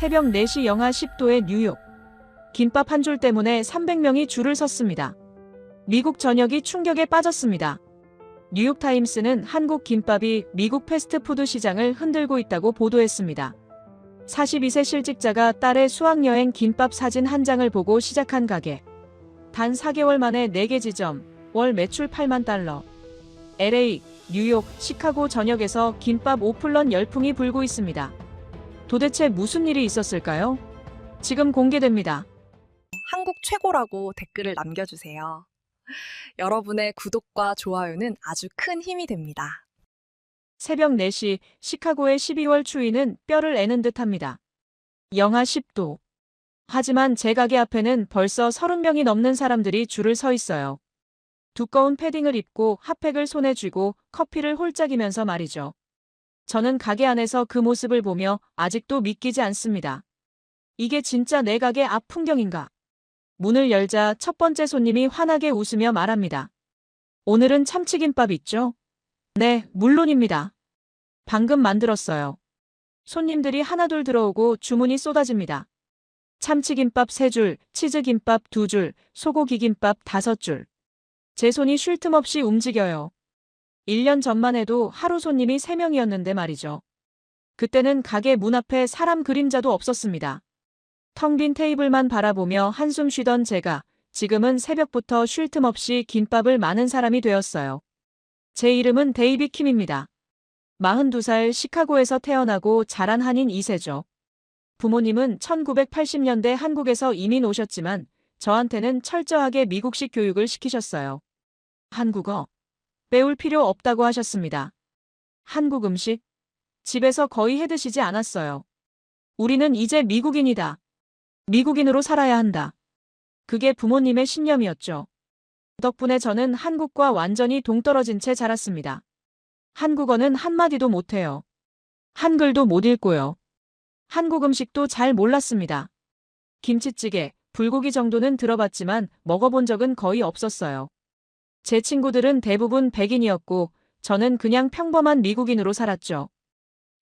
새벽 4시 영하 10도의 뉴욕. 김밥 한 줄 때문에 300명이 줄을 섰습니다. 미국 전역이 충격에 빠졌습니다. 뉴욕타임스는 한국 김밥이 미국 패스트푸드 시장을 흔들고 있다고 보도했습니다. 42세 실직자가 딸의 수학여행 김밥 사진 한 장을 보고 시작한 가게. 단 4개월 만에 4개 지점, 월 매출 8만 달러. LA, 뉴욕, 시카고 전역에서 김밥 오픈런 열풍이 불고 있습니다. 도대체 무슨 일이 있었을까요? 지금 공개됩니다. 한국 최고라고 댓글을 남겨주세요. 여러분의 구독과 좋아요는 아주 큰 힘이 됩니다. 새벽 4시 시카고의 12월 추위는 뼈를 애는 듯합니다. 영하 10도. 하지만 제 가게 앞에는 벌써 30명이 넘는 사람들이 줄을 서 있어요. 두꺼운 패딩을 입고 핫팩을 손에 쥐고 커피를 홀짝이면서 말이죠. 저는 가게 안에서 그 모습을 보며 아직도 믿기지 않습니다. 이게 진짜 내 가게 앞 풍경인가? 문을 열자 첫 번째 손님이 환하게 웃으며 말합니다. 오늘은 참치김밥 있죠? 네, 물론입니다. 방금 만들었어요. 손님들이 하나둘 들어오고 주문이 쏟아집니다. 참치김밥 3줄, 치즈김밥 2줄, 소고기김밥 5줄. 제 손이 쉴 틈 없이 움직여요. 1년 전만 해도 하루 손님이 3명이었는데 말이죠. 그때는 가게 문 앞에 사람 그림자도 없었습니다. 텅 빈 테이블만 바라보며 한숨 쉬던 제가 지금은 새벽부터 쉴 틈 없이 김밥을 마는 사람이 되었어요. 제 이름은 데이비 킴입니다. 42살 시카고에서 태어나고 자란 한인 2세죠. 부모님은 1980년대 한국에서 이민 오셨지만 저한테는 철저하게 미국식 교육을 시키셨어요. 한국어 배울 필요 없다고 하셨습니다. 한국 음식 집에서 거의 해드시지 않았어요. 우리는 이제 미국인이다. 미국인으로 살아야 한다. 그게 부모님의 신념이었죠. 덕분에 저는 한국과 완전히 동떨어진 채 자랐습니다. 한국어는 한마디도 못해요. 한글도 못 읽고요. 한국 음식도 잘 몰랐습니다. 김치찌개, 불고기 정도는 들어봤지만 먹어본 적은 거의 없었어요. 제 친구들은 대부분 백인이었고 저는 그냥 평범한 미국인으로 살았죠.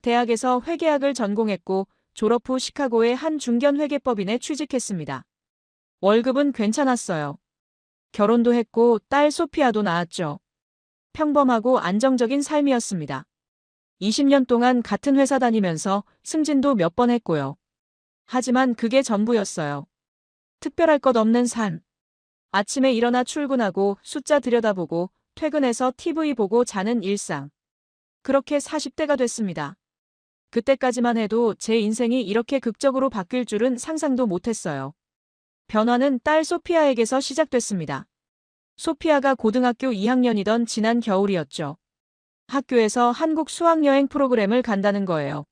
대학에서 회계학을 전공했고 졸업 후 시카고의 한 중견 회계법인에 취직했습니다. 월급은 괜찮았어요. 결혼도 했고 딸 소피아도 낳았죠. 평범하고 안정적인 삶이었습니다. 20년 동안 같은 회사 다니면서 승진도 몇 번 했고요. 하지만 그게 전부였어요. 특별할 것 없는 삶. 아침에 일어나 출근하고 숫자 들여다보고 퇴근해서 TV 보고 자는 일상. 그렇게 40대가 됐습니다. 그때까지만 해도 제 인생이 이렇게 극적으로 바뀔 줄은 상상도 못했어요. 변화는 딸 소피아에게서 시작됐습니다. 소피아가 고등학교 2학년이던 지난 겨울이었죠. 학교에서 한국 수학여행 프로그램을 간다는 거예요.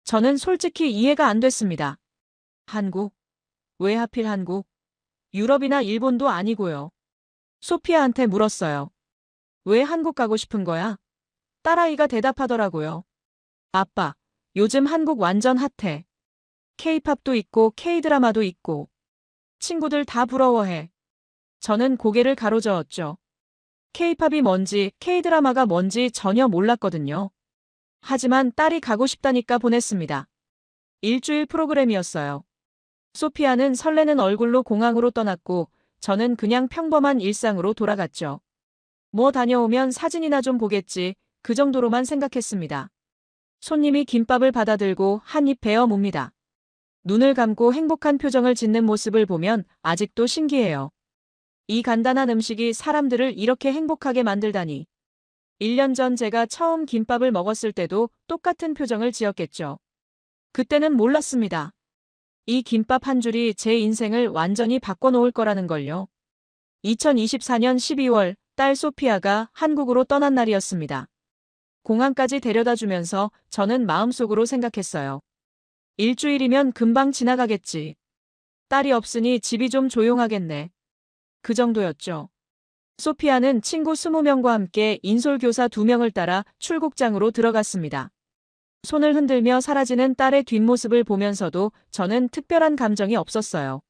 저는 솔직히 이해가 안 됐습니다. 한국? 왜 하필 한국? 유럽이나 일본도 아니고요. 소피아한테 물었어요. 왜 한국 가고 싶은 거야? 딸아이가 대답하더라고요. 아빠, 요즘 한국 완전 핫해. K-팝도 있고 K-드라마도 있고. 친구들 다 부러워해. 저는 고개를 가로저었죠. K-팝이 뭔지 K-드라마가 뭔지 전혀 몰랐거든요. 하지만 딸이 가고 싶다니까 보냈습니다. 일주일 프로그램이었어요. 소피아는 설레는 얼굴로 공항으로 떠났고 저는 그냥 평범한 일상으로 돌아갔죠. 뭐 다녀오면 사진이나 좀 보겠지, 그 정도로만 생각했습니다. 손님이 김밥을 받아들고 한 입 베어 뭅니다. 눈을 감고 행복한 표정을 짓는 모습을 보면 아직도 신기해요. 이 간단한 음식이 사람들을 이렇게 행복하게 만들다니. 1년 전 제가 처음 김밥을 먹었을 때도 똑같은 표정을 지었겠죠. 그때는 몰랐습니다. 이 김밥 한 줄이 제 인생을 완전히 바꿔놓을 거라는 걸요. 2024년 12월 딸 소피아가 한국으로 떠난 날이었습니다. 공항까지 데려다 주면서 저는 마음속으로 생각했어요. 일주일이면 금방 지나가겠지. 딸이 없으니 집이 좀 조용하겠네. 그 정도였죠. 소피아는 친구 20명과 함께 인솔교사 2명을 따라 출국장으로 들어갔습니다. 손을 흔들며 사라지는 딸의 뒷모습을 보면서도 저는 특별한 감정이 없었어요.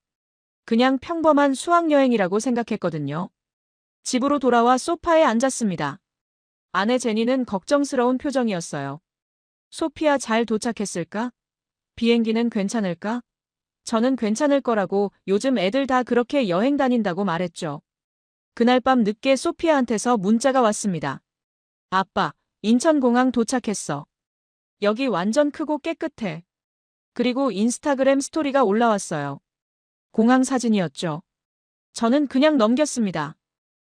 그냥 평범한 수학여행이라고 생각했거든요. 집으로 돌아와 소파에 앉았습니다. 아내 제니는 걱정스러운 표정이었어요. 소피아 잘 도착했을까? 비행기는 괜찮을까? 저는 괜찮을 거라고 요즘 애들 다 그렇게 여행 다닌다고 말했죠. 그날 밤 늦게 소피아한테서 문자가 왔습니다. 아빠, 인천공항 도착했어. 여기 완전 크고 깨끗해. 그리고 인스타그램 스토리가 올라왔어요. 공항 사진이었죠. 저는 그냥 넘겼습니다.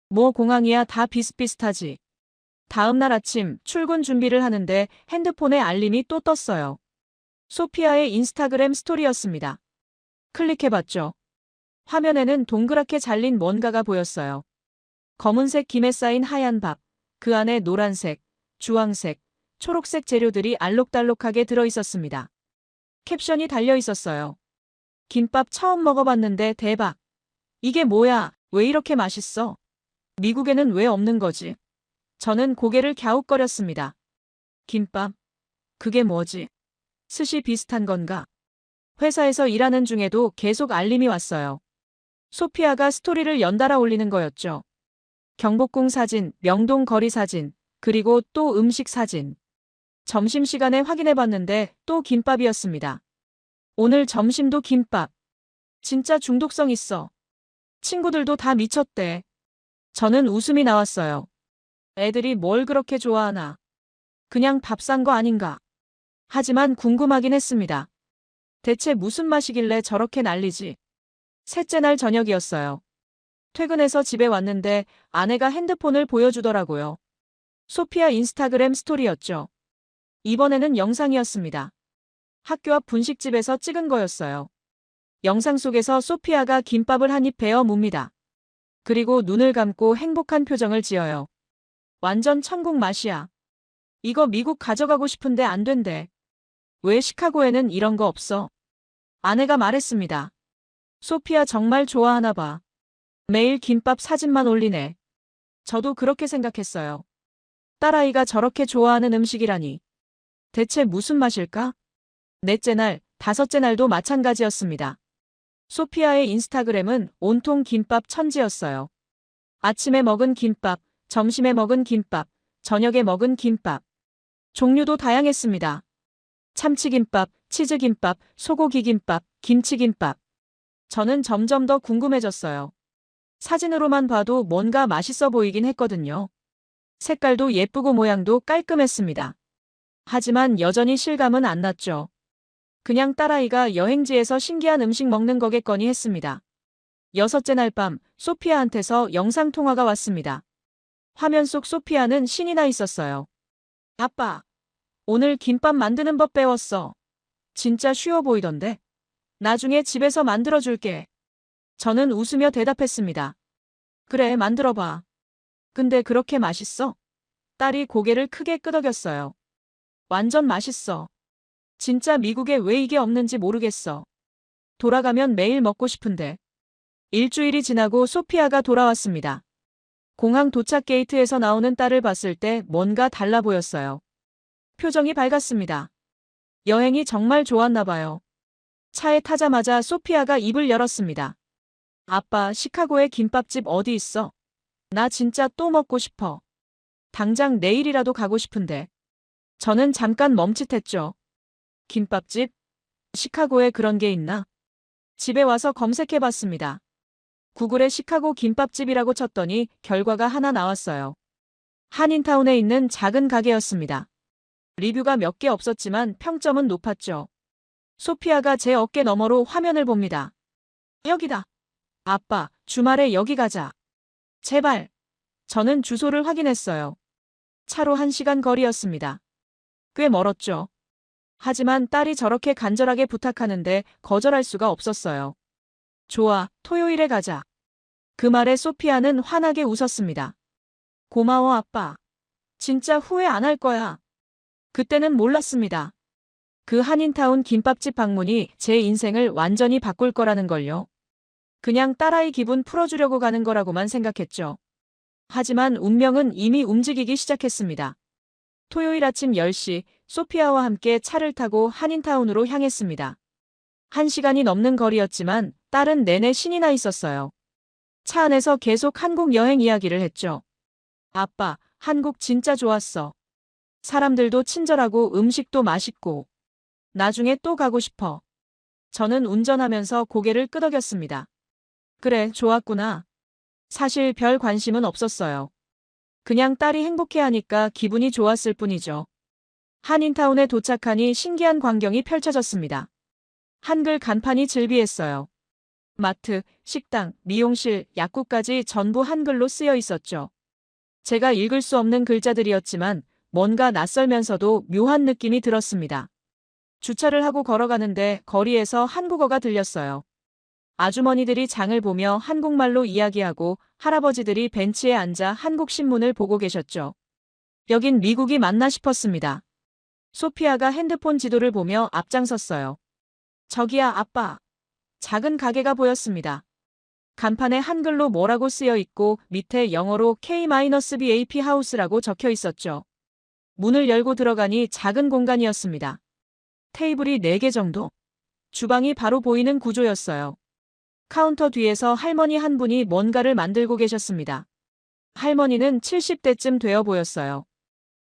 뭐 공항이야 다 비슷비슷하지. 다음 날 아침 출근 준비를 하는데 핸드폰에 알림이 또 떴어요. 소피아의 인스타그램 스토리였습니다. 클릭해봤죠. 화면에는 동그랗게 잘린 뭔가가 보였어요. 검은색 김에 쌓인 하얀 밥, 그 안에 노란색, 주황색, 초록색 재료들이 알록달록하게 들어있었습니다. 캡션이 달려 있었어요. 김밥 처음 먹어봤는데 대박. 이게 뭐야? 왜 이렇게 맛있어? 미국에는 왜 없는 거지? 저는 고개를 갸웃거렸습니다. 김밥? 그게 뭐지? 스시 비슷한 건가? 회사에서 일하는 중에도 계속 알림이 왔어요. 소피아가 스토리를 연달아 올리는 거였죠. 경복궁 사진, 명동 거리 사진, 그리고 또 음식 사진. 점심시간에 확인해봤는데 또 김밥이었습니다. 오늘 점심도 김밥. 진짜 중독성 있어. 친구들도 다 미쳤대. 저는 웃음이 나왔어요. 애들이 뭘 그렇게 좋아하나. 그냥 밥 산 거 아닌가. 하지만 궁금하긴 했습니다. 대체 무슨 맛이길래 저렇게 난리지? 셋째 날 저녁이었어요. 퇴근해서 집에 왔는데 아내가 핸드폰을 보여주더라고요. 소피아 인스타그램 스토리였죠. 이번에는 영상이었습니다. 학교 앞 분식집에서 찍은 거였어요. 영상 속에서 소피아가 김밥을 한 입 베어 뭅니다. 그리고 눈을 감고 행복한 표정을 지어요. 완전 천국 맛이야. 이거 미국 가져가고 싶은데 안 된대. 왜 시카고에는 이런 거 없어? 아내가 말했습니다. 소피아 정말 좋아하나 봐. 매일 김밥 사진만 올리네. 저도 그렇게 생각했어요. 딸아이가 저렇게 좋아하는 음식이라니. 대체 무슨 맛일까? 넷째 날, 다섯째 날도 마찬가지였습니다. 소피아의 인스타그램은 온통 김밥 천지였어요. 아침에 먹은 김밥, 점심에 먹은 김밥, 저녁에 먹은 김밥. 종류도 다양했습니다. 참치김밥, 치즈김밥, 소고기김밥, 김치김밥. 저는 점점 더 궁금해졌어요. 사진으로만 봐도 뭔가 맛있어 보이긴 했거든요. 색깔도 예쁘고 모양도 깔끔했습니다. 하지만 여전히 실감은 안 났죠. 그냥 딸아이가 여행지에서 신기한 음식 먹는 거겠거니 했습니다. 여섯째 날 밤 소피아한테서 영상통화가 왔습니다. 화면 속 소피아는 신이 나 있었어요. 아빠, 오늘 김밥 만드는 법 배웠어. 진짜 쉬워 보이던데. 나중에 집에서 만들어줄게. 저는 웃으며 대답했습니다. 그래, 만들어봐. 근데 그렇게 맛있어? 딸이 고개를 크게 끄덕였어요. 완전 맛있어. 진짜 미국에 왜 이게 없는지 모르겠어. 돌아가면 매일 먹고 싶은데. 일주일이 지나고 소피아가 돌아왔습니다. 공항 도착 게이트에서 나오는 딸을 봤을 때 뭔가 달라 보였어요. 표정이 밝았습니다. 여행이 정말 좋았나 봐요. 차에 타자마자 소피아가 입을 열었습니다. 아빠, 시카고에 김밥집 어디 있어? 나 진짜 또 먹고 싶어. 당장 내일이라도 가고 싶은데. 저는 잠깐 멈칫했죠. 김밥집? 시카고에 그런 게 있나? 집에 와서 검색해봤습니다. 구글에 시카고 김밥집이라고 쳤더니 결과가 하나 나왔어요. 한인타운에 있는 작은 가게였습니다. 리뷰가 몇 개 없었지만 평점은 높았죠. 소피아가 제 어깨 너머로 화면을 봅니다. 여기다. 아빠, 주말에 여기 가자. 제발. 저는 주소를 확인했어요. 차로 1시간 거리였습니다. 꽤 멀었죠. 하지만 딸이 저렇게 간절하게 부탁하는데 거절할 수가 없었어요. 좋아, 토요일에 가자. 그 말에 소피아는 환하게 웃었습니다. 고마워, 아빠. 진짜 후회 안 할 거야. 그때는 몰랐습니다. 그 한인타운 김밥집 방문이 제 인생을 완전히 바꿀 거라는 걸요. 그냥 딸아이 기분 풀어주려고 가는 거라고만 생각했죠. 하지만 운명은 이미 움직이기 시작했습니다. 토요일 아침 10시 소피아와 함께 차를 타고 한인타운으로 향했습니다. 1시간이 넘는 거리였지만 딸은 내내 신이 나 있었어요. 차 안에서 계속 한국 여행 이야기를 했죠. 아빠, 한국 진짜 좋았어. 사람들도 친절하고 음식도 맛있고. 나중에 또 가고 싶어. 저는 운전하면서 고개를 끄덕였습니다. 그래, 좋았구나. 사실 별 관심은 없었어요. 그냥 딸이 행복해하니까 기분이 좋았을 뿐이죠. 한인타운에 도착하니 신기한 광경이 펼쳐졌습니다. 한글 간판이 즐비했어요. 마트, 식당, 미용실, 약국까지 전부 한글로 쓰여 있었죠. 제가 읽을 수 없는 글자들이었지만 뭔가 낯설면서도 묘한 느낌이 들었습니다. 주차를 하고 걸어가는데 거리에서 한국어가 들렸어요. 아주머니들이 장을 보며 한국말로 이야기하고 할아버지들이 벤치에 앉아 한국 신문을 보고 계셨죠. 여긴 미국이 맞나 싶었습니다. 소피아가 핸드폰 지도를 보며 앞장섰어요. 저기야, 아빠. 작은 가게가 보였습니다. 간판에 한글로 뭐라고 쓰여 있고 밑에 영어로 K-BAP 하우스라고 적혀 있었죠. 문을 열고 들어가니 작은 공간이었습니다. 테이블이 4개 정도. 주방이 바로 보이는 구조였어요. 카운터 뒤에서 할머니 한 분이 뭔가를 만들고 계셨습니다. 할머니는 70대쯤 되어 보였어요.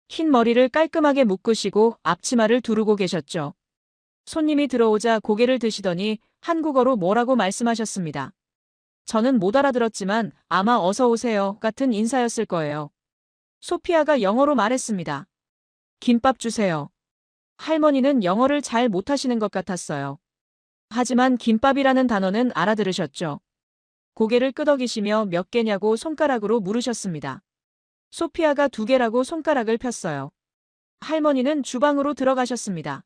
흰 머리를 깔끔하게 묶으시고 앞치마를 두르고 계셨죠. 손님이 들어오자 고개를 드시더니 한국어로 뭐라고 말씀하셨습니다. 저는 못 알아들었지만 아마 어서 오세요 같은 인사였을 거예요. 소피아가 영어로 말했습니다. 김밥 주세요. 할머니는 영어를 잘 못하시는 것 같았어요. 하지만 김밥이라는 단어는 알아들으셨죠. 고개를 끄덕이시며 몇 개냐고 손가락으로 물으셨습니다. 소피아가 2개라고 손가락을 폈어요. 할머니는 주방으로 들어가셨습니다.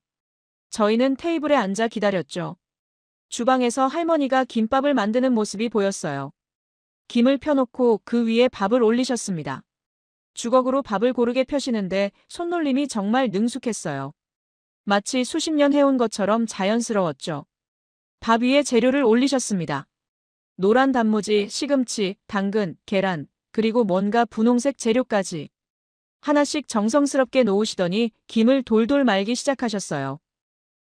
저희는 테이블에 앉아 기다렸죠. 주방에서 할머니가 김밥을 만드는 모습이 보였어요. 김을 펴놓고 그 위에 밥을 올리셨습니다. 주걱으로 밥을 고르게 펴시는데 손놀림이 정말 능숙했어요. 마치 수십 년 해온 것처럼 자연스러웠죠. 밥 위에 재료를 올리셨습니다. 노란 단무지, 시금치, 당근, 계란, 그리고 뭔가 분홍색 재료까지. 하나씩 정성스럽게 놓으시더니 김을 돌돌 말기 시작하셨어요.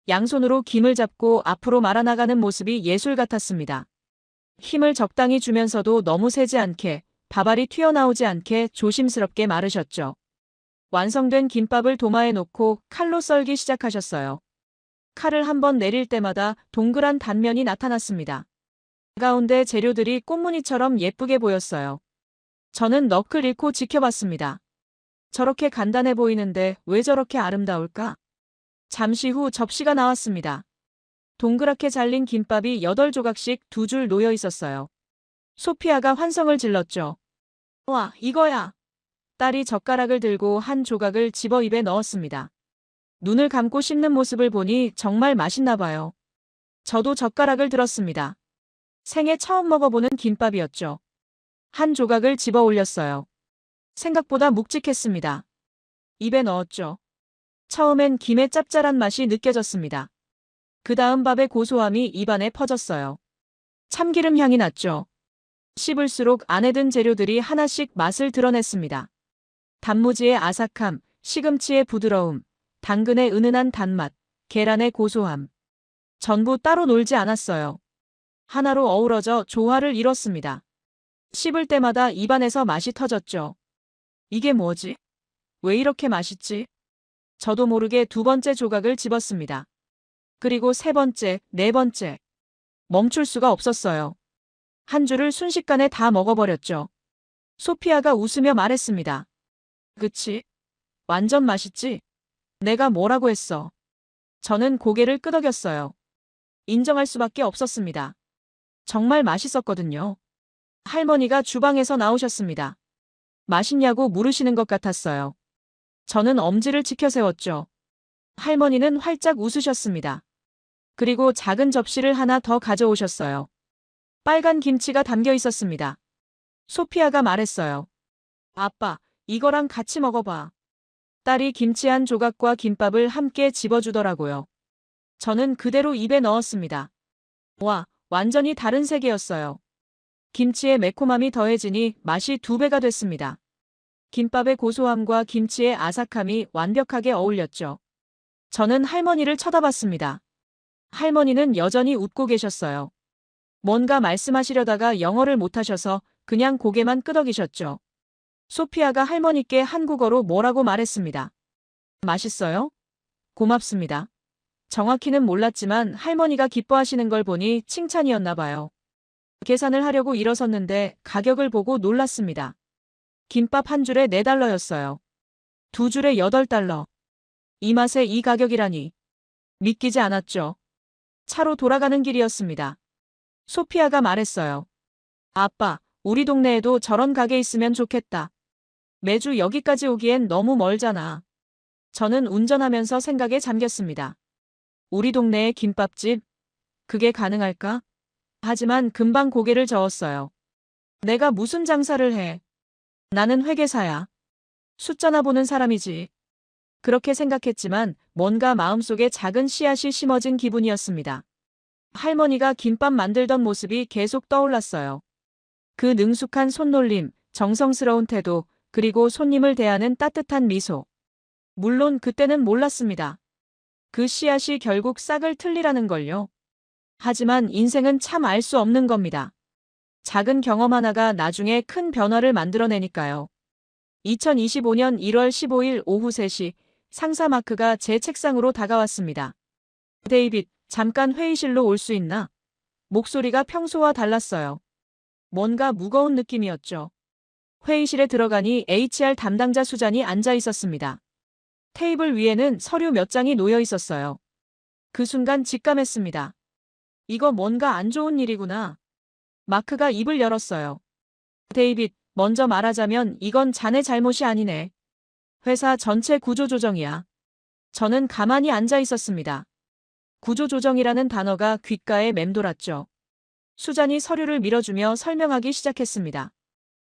양손으로 김을 잡고 앞으로 말아나가는 모습이 예술 같았습니다. 힘을 적당히 주면서도 너무 세지 않게, 밥알이 튀어나오지 않게 조심스럽게 마르셨죠. 완성된 김밥을 도마에 놓고 칼로 썰기 시작하셨어요. 칼을 한번 내릴 때마다 동그란 단면이 나타났습니다. 가운데 재료들이 꽃무늬처럼 예쁘게 보였어요. 저는 넋을 잃고 지켜봤습니다. 저렇게 간단해 보이는데 왜 저렇게 아름다울까? 잠시 후 접시가 나왔습니다. 동그랗게 잘린 김밥이 8조각씩 2줄 놓여 있었어요. 소피아가 환성을 질렀죠. 와, 이거야! 딸이 젓가락을 들고 한 조각을 집어 입에 넣었습니다. 눈을 감고 씹는 모습을 보니 정말 맛있나 봐요. 저도 젓가락을 들었습니다. 생애 처음 먹어보는 김밥이었죠. 한 조각을 집어 올렸어요. 생각보다 묵직했습니다. 입에 넣었죠. 처음엔 김의 짭짤한 맛이 느껴졌습니다. 그 다음 밥의 고소함이 입안에 퍼졌어요. 참기름 향이 났죠. 씹을수록 안에 든 재료들이 하나씩 맛을 드러냈습니다. 단무지의 아삭함, 시금치의 부드러움, 당근의 은은한 단맛, 계란의 고소함. 전부 따로 놀지 않았어요. 하나로 어우러져 조화를 이뤘습니다. 씹을 때마다 입안에서 맛이 터졌죠. 이게 뭐지? 왜 이렇게 맛있지? 저도 모르게 2번째 조각을 집었습니다. 그리고 3번째, 4번째. 멈출 수가 없었어요. 한 줄을 순식간에 다 먹어버렸죠. 소피아가 웃으며 말했습니다. 그치? 완전 맛있지? 내가 뭐라고 했어? 저는 고개를 끄덕였어요. 인정할 수밖에 없었습니다. 정말 맛있었거든요. 할머니가 주방에서 나오셨습니다. 맛있냐고 물으시는 것 같았어요. 저는 엄지를 치켜세웠죠. 할머니는 활짝 웃으셨습니다. 그리고 작은 접시를 하나 더 가져오셨어요. 빨간 김치가 담겨 있었습니다. 소피아가 말했어요. 아빠, 이거랑 같이 먹어봐. 딸이 김치 한 조각과 김밥을 함께 집어주더라고요. 저는 그대로 입에 넣었습니다. 와, 완전히 다른 세계였어요. 김치의 매콤함이 더해지니 맛이 2배가 됐습니다. 김밥의 고소함과 김치의 아삭함이 완벽하게 어울렸죠. 저는 할머니를 쳐다봤습니다. 할머니는 여전히 웃고 계셨어요. 뭔가 말씀하시려다가 영어를 못하셔서 그냥 고개만 끄덕이셨죠. 소피아가 할머니께 한국어로 뭐라고 말했습니다. 맛있어요? 고맙습니다. 정확히는 몰랐지만 할머니가 기뻐하시는 걸 보니 칭찬이었나 봐요. 계산을 하려고 일어섰는데 가격을 보고 놀랐습니다. 김밥 한 줄에 4달러였어요. 두 줄에 8달러. 이 맛에 이 가격이라니. 믿기지 않았죠. 차로 돌아가는 길이었습니다. 소피아가 말했어요. 아빠, 우리 동네에도 저런 가게 있으면 좋겠다. 매주 여기까지 오기엔 너무 멀잖아. 저는 운전하면서 생각에 잠겼습니다. 우리 동네의 김밥집? 그게 가능할까? 하지만 금방 고개를 저었어요. 내가 무슨 장사를 해? 나는 회계사야. 숫자나 보는 사람이지. 그렇게 생각했지만 뭔가 마음속에 작은 씨앗이 심어진 기분이었습니다. 할머니가 김밥 만들던 모습이 계속 떠올랐어요. 그 능숙한 손놀림, 정성스러운 태도, 그리고 손님을 대하는 따뜻한 미소. 물론 그때는 몰랐습니다. 그 씨앗이 결국 싹을 틀리라는 걸요. 하지만 인생은 참 알 수 없는 겁니다. 작은 경험 하나가 나중에 큰 변화를 만들어내니까요. 2025년 1월 15일 오후 3시, 상사 마크가 제 책상으로 다가왔습니다. 데이빗, 잠깐 회의실로 올 수 있나? 목소리가 평소와 달랐어요. 뭔가 무거운 느낌이었죠. 회의실에 들어가니 HR 담당자 수잔이 앉아 있었습니다. 테이블 위에는 서류 몇 장이 놓여 있었어요. 그 순간 직감했습니다. 이거 뭔가 안 좋은 일이구나. 마크가 입을 열었어요. 데이빗, 먼저 말하자면 이건 자네 잘못이 아니네. 회사 전체 구조조정이야. 저는 가만히 앉아 있었습니다. 구조조정이라는 단어가 귓가에 맴돌았죠. 수잔이 서류를 밀어주며 설명하기 시작했습니다.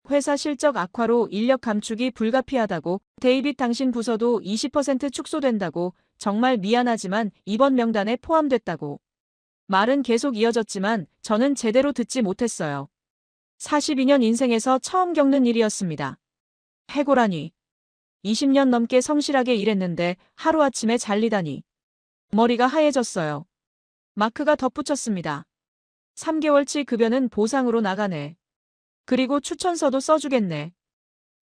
회사 실적 악화로 인력 감축이 불가피하다고, 데이빗 당신 부서도 20% 축소된다고, 정말 미안하지만 이번 명단에 포함됐다고. 말은 계속 이어졌지만 저는 제대로 듣지 못했어요. 42년 인생에서 처음 겪는 일이었습니다. 해고라니. 20년 넘게 성실하게 일했는데 하루아침에 잘리다니. 머리가 하얘졌어요. 마크가 덧붙였습니다. 3개월치 급여는 보상으로 나가네. 그리고 추천서도 써주겠네.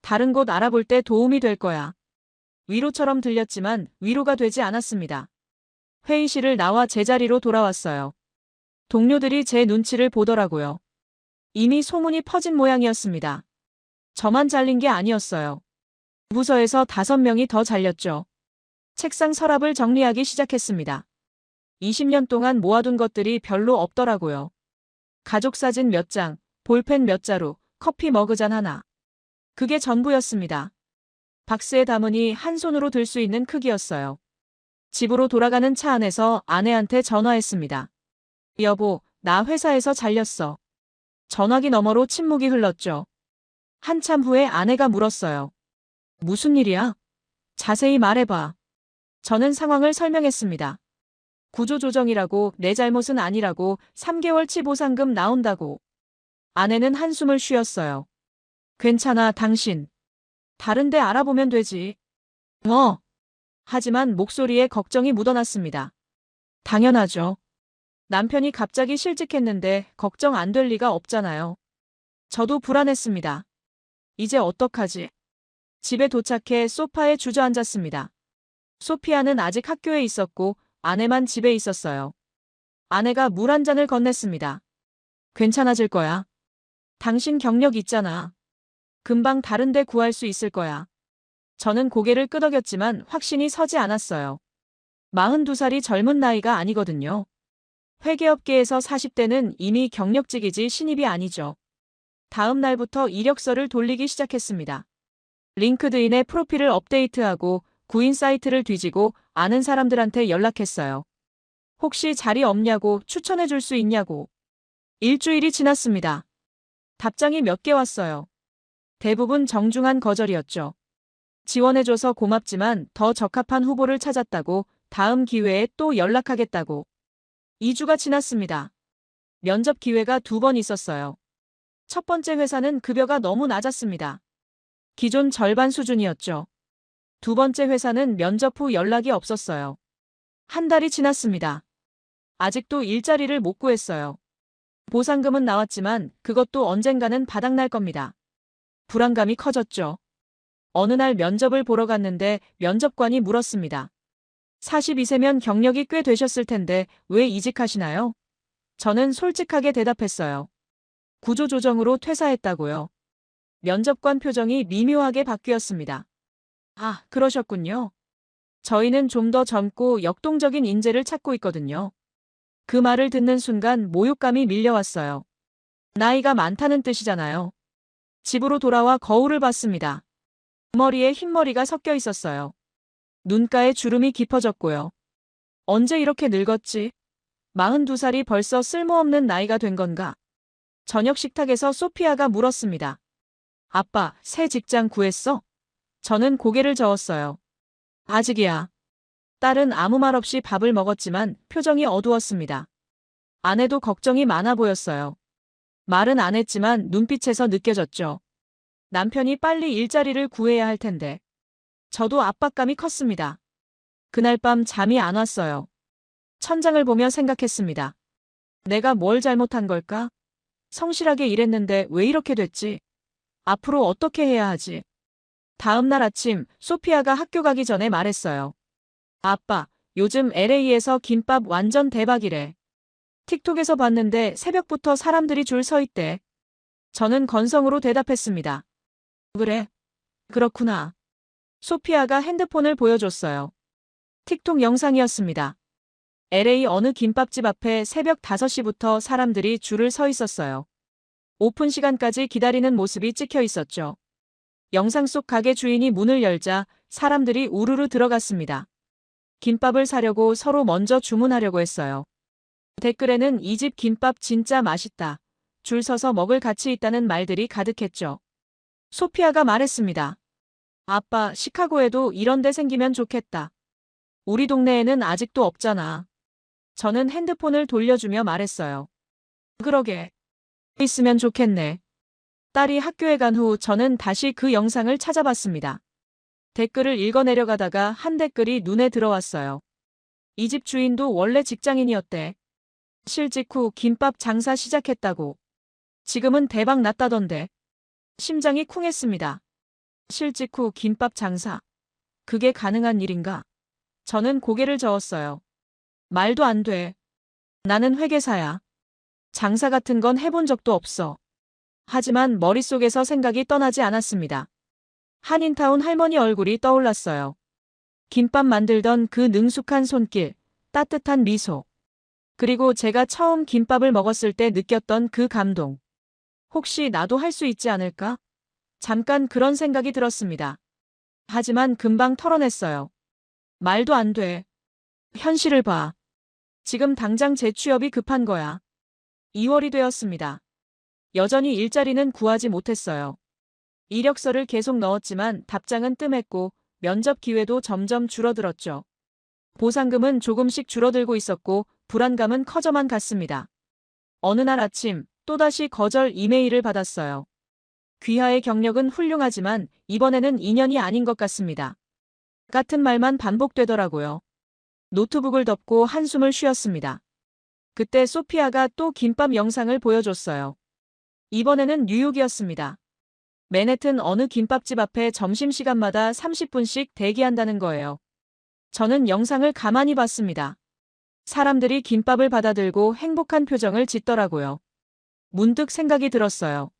다른 곳 알아볼 때 도움이 될 거야. 위로처럼 들렸지만 위로가 되지 않았습니다. 회의실을 나와 제자리로 돌아왔어요. 동료들이 제 눈치를 보더라고요. 이미 소문이 퍼진 모양이었습니다. 저만 잘린 게 아니었어요. 부서에서 5명이 더 잘렸죠. 책상 서랍을 정리하기 시작했습니다. 20년 동안 모아둔 것들이 별로 없더라고요. 가족사진 몇 장, 볼펜 몇 자루, 커피 머그잔 하나. 그게 전부였습니다. 박스에 담으니 한 손으로 들 수 있는 크기였어요. 집으로 돌아가는 차 안에서 아내한테 전화했습니다. 여보, 나 회사에서 잘렸어. 전화기 너머로 침묵이 흘렀죠. 한참 후에 아내가 물었어요. 무슨 일이야? 자세히 말해봐. 저는 상황을 설명했습니다. 구조조정이라고, 내 잘못은 아니라고, 3개월치 보상금 나온다고. 아내는 한숨을 쉬었어요. 괜찮아, 당신. 다른 데 알아보면 되지. 하지만 목소리에 걱정이 묻어났습니다. 당연하죠. 남편이 갑자기 실직했는데 걱정 안 될 리가 없잖아요. 저도 불안했습니다. 이제 어떡하지? 집에 도착해 소파에 주저앉았습니다. 소피아는 아직 학교에 있었고 아내만 집에 있었어요. 아내가 물 한 잔을 건넸습니다. 괜찮아질 거야. 당신 경력 있잖아. 금방 다른 데 구할 수 있을 거야. 저는 고개를 끄덕였지만 확신이 서지 않았어요. 42살이 젊은 나이가 아니거든요. 회계업계에서 40대는 이미 경력직이지 신입이 아니죠. 다음 날부터 이력서를 돌리기 시작했습니다. 링크드인에 프로필을 업데이트하고 구인 사이트를 뒤지고 아는 사람들한테 연락했어요. 혹시 자리 없냐고, 추천해 줄 수 있냐고. 일주일이 지났습니다. 답장이 몇 개 왔어요. 대부분 정중한 거절이었죠. 지원해줘서 고맙지만 더 적합한 후보를 찾았다고, 다음 기회에 또 연락하겠다고. 2주가 지났습니다. 면접 기회가 2번 있었어요. 첫 번째 회사는 급여가 너무 낮았습니다. 기존 절반 수준이었죠. 두 번째 회사는 면접 후 연락이 없었어요. 한 달이 지났습니다. 아직도 일자리를 못 구했어요. 보상금은 나왔지만 그것도 언젠가는 바닥날 겁니다. 불안감이 커졌죠. 어느 날 면접을 보러 갔는데 면접관이 물었습니다. 42세면 경력이 꽤 되셨을 텐데 왜 이직하시나요? 저는 솔직하게 대답했어요. 구조조정으로 퇴사했다고요. 면접관 표정이 미묘하게 바뀌었습니다. 아, 그러셨군요. 저희는 좀 더 젊고 역동적인 인재를 찾고 있거든요. 그 말을 듣는 순간 모욕감이 밀려왔어요. 나이가 많다는 뜻이잖아요. 집으로 돌아와 거울을 봤습니다. 머리에 흰머리가 섞여 있었어요. 눈가에 주름이 깊어졌고요. 언제 이렇게 늙었지? 42살이 벌써 쓸모없는 나이가 된 건가? 저녁 식탁에서 소피아가 물었습니다. 아빠, 새 직장 구했어? 저는 고개를 저었어요. 아직이야. 딸은 아무 말 없이 밥을 먹었지만 표정이 어두웠습니다. 아내도 걱정이 많아 보였어요. 말은 안 했지만 눈빛에서 느껴졌죠. 남편이 빨리 일자리를 구해야 할 텐데. 저도 압박감이 컸습니다. 그날 밤 잠이 안 왔어요. 천장을 보며 생각했습니다. 내가 뭘 잘못한 걸까? 성실하게 일했는데 왜 이렇게 됐지? 앞으로 어떻게 해야 하지? 다음 날 아침 소피아가 학교 가기 전에 말했어요. 아빠, 요즘 LA에서 김밥 완전 대박이래. 틱톡에서 봤는데 새벽부터 사람들이 줄 서 있대. 저는 건성으로 대답했습니다. 그래? 그렇구나. 소피아가 핸드폰을 보여줬어요. 틱톡 영상이었습니다. LA 어느 김밥집 앞에 새벽 5시부터 사람들이 줄을 서 있었어요. 오픈 시간까지 기다리는 모습이 찍혀 있었죠. 영상 속 가게 주인이 문을 열자 사람들이 우르르 들어갔습니다. 김밥을 사려고 서로 먼저 주문하려고 했어요. 댓글에는 이 집 김밥 진짜 맛있다. 줄 서서 먹을 가치 있다는 말들이 가득했죠. 소피아가 말했습니다. 아빠, 시카고에도 이런 데 생기면 좋겠다. 우리 동네에는 아직도 없잖아. 저는 핸드폰을 돌려주며 말했어요. 그러게. 있으면 좋겠네. 딸이 학교에 간 후 저는 다시 그 영상을 찾아봤습니다. 댓글을 읽어내려가다가 한 댓글이 눈에 들어왔어요. 이 집 주인도 원래 직장인이었대. 실직 후 김밥 장사 시작했다고. 지금은 대박 났다던데. 심장이 쿵했습니다. 실직 후 김밥 장사. 그게 가능한 일인가? 저는 고개를 저었어요. 말도 안 돼. 나는 회계사야. 장사 같은 건 해본 적도 없어. 하지만 머릿속에서 생각이 떠나지 않았습니다. 한인타운 할머니 얼굴이 떠올랐어요. 김밥 만들던 그 능숙한 손길, 따뜻한 미소. 그리고 제가 처음 김밥을 먹었을 때 느꼈던 그 감동. 혹시 나도 할 수 있지 않을까? 잠깐 그런 생각이 들었습니다. 하지만 금방 털어냈어요. 말도 안 돼. 현실을 봐. 지금 당장 재취업이 급한 거야. 2월이 되었습니다. 여전히 일자리는 구하지 못했어요. 이력서를 계속 넣었지만 답장은 뜸했고 면접 기회도 점점 줄어들었죠. 보상금은 조금씩 줄어들고 있었고 불안감은 커져만 갔습니다. 어느 날 아침 또다시 거절 이메일을 받았어요. 귀하의 경력은 훌륭하지만 이번에는 인연이 아닌 것 같습니다. 같은 말만 반복되더라고요. 노트북을 덮고 한숨을 쉬었습니다. 그때 소피아가 또 김밥 영상을 보여줬어요. 이번에는 뉴욕이었습니다. 맨해튼 어느 김밥집 앞에 점심시간마다 30분씩 대기한다는 거예요. 저는 영상을 가만히 봤습니다. 사람들이 김밥을 받아들고 행복한 표정을 짓더라고요. 문득 생각이 들었어요.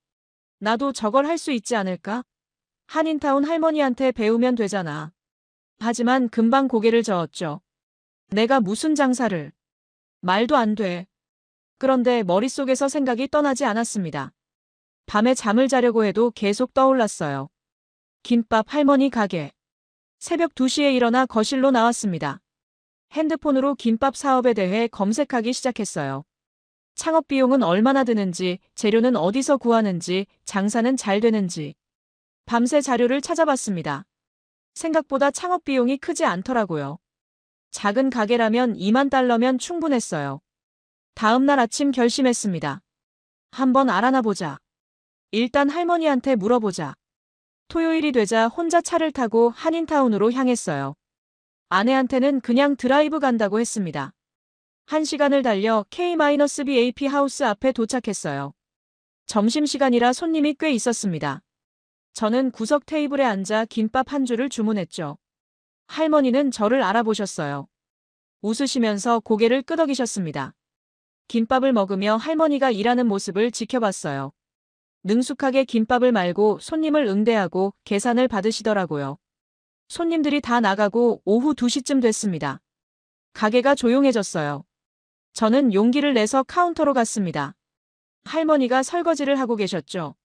나도 저걸 할 수 있지 않을까? 한인타운 할머니한테 배우면 되잖아. 하지만 금방 고개를 저었죠. 내가 무슨 장사를. 말도 안 돼. 그런데 머릿속에서 생각이 떠나지 않았습니다. 밤에 잠을 자려고 해도 계속 떠올랐어요. 김밥 할머니 가게. 새벽 2시에 일어나 거실로 나왔습니다. 핸드폰으로 김밥 사업에 대해 검색하기 시작했어요. 창업 비용은 얼마나 드는지, 재료는 어디서 구하는지, 장사는 잘 되는지. 밤새 자료를 찾아봤습니다. 생각보다 창업 비용이 크지 않더라고요. 작은 가게라면 2만 달러면 충분했어요. 다음 날 아침 결심했습니다. 한번 알아나 보자. 일단 할머니한테 물어보자. 토요일이 되자 혼자 차를 타고 한인타운으로 향했어요. 아내한테는 그냥 드라이브 간다고 했습니다. 1시간을 달려 K-BAP 하우스 앞에 도착했어요. 점심시간이라 손님이 꽤 있었습니다. 저는 구석 테이블에 앉아 김밥 한 줄을 주문했죠. 할머니는 저를 알아보셨어요. 웃으시면서 고개를 끄덕이셨습니다. 김밥을 먹으며 할머니가 일하는 모습을 지켜봤어요. 능숙하게 김밥을 말고 손님을 응대하고 계산을 받으시더라고요. 손님들이 다 나가고 오후 2시쯤 됐습니다. 가게가 조용해졌어요. 저는 용기를 내서 카운터로 갔습니다. 할머니가 설거지를 하고 계셨죠.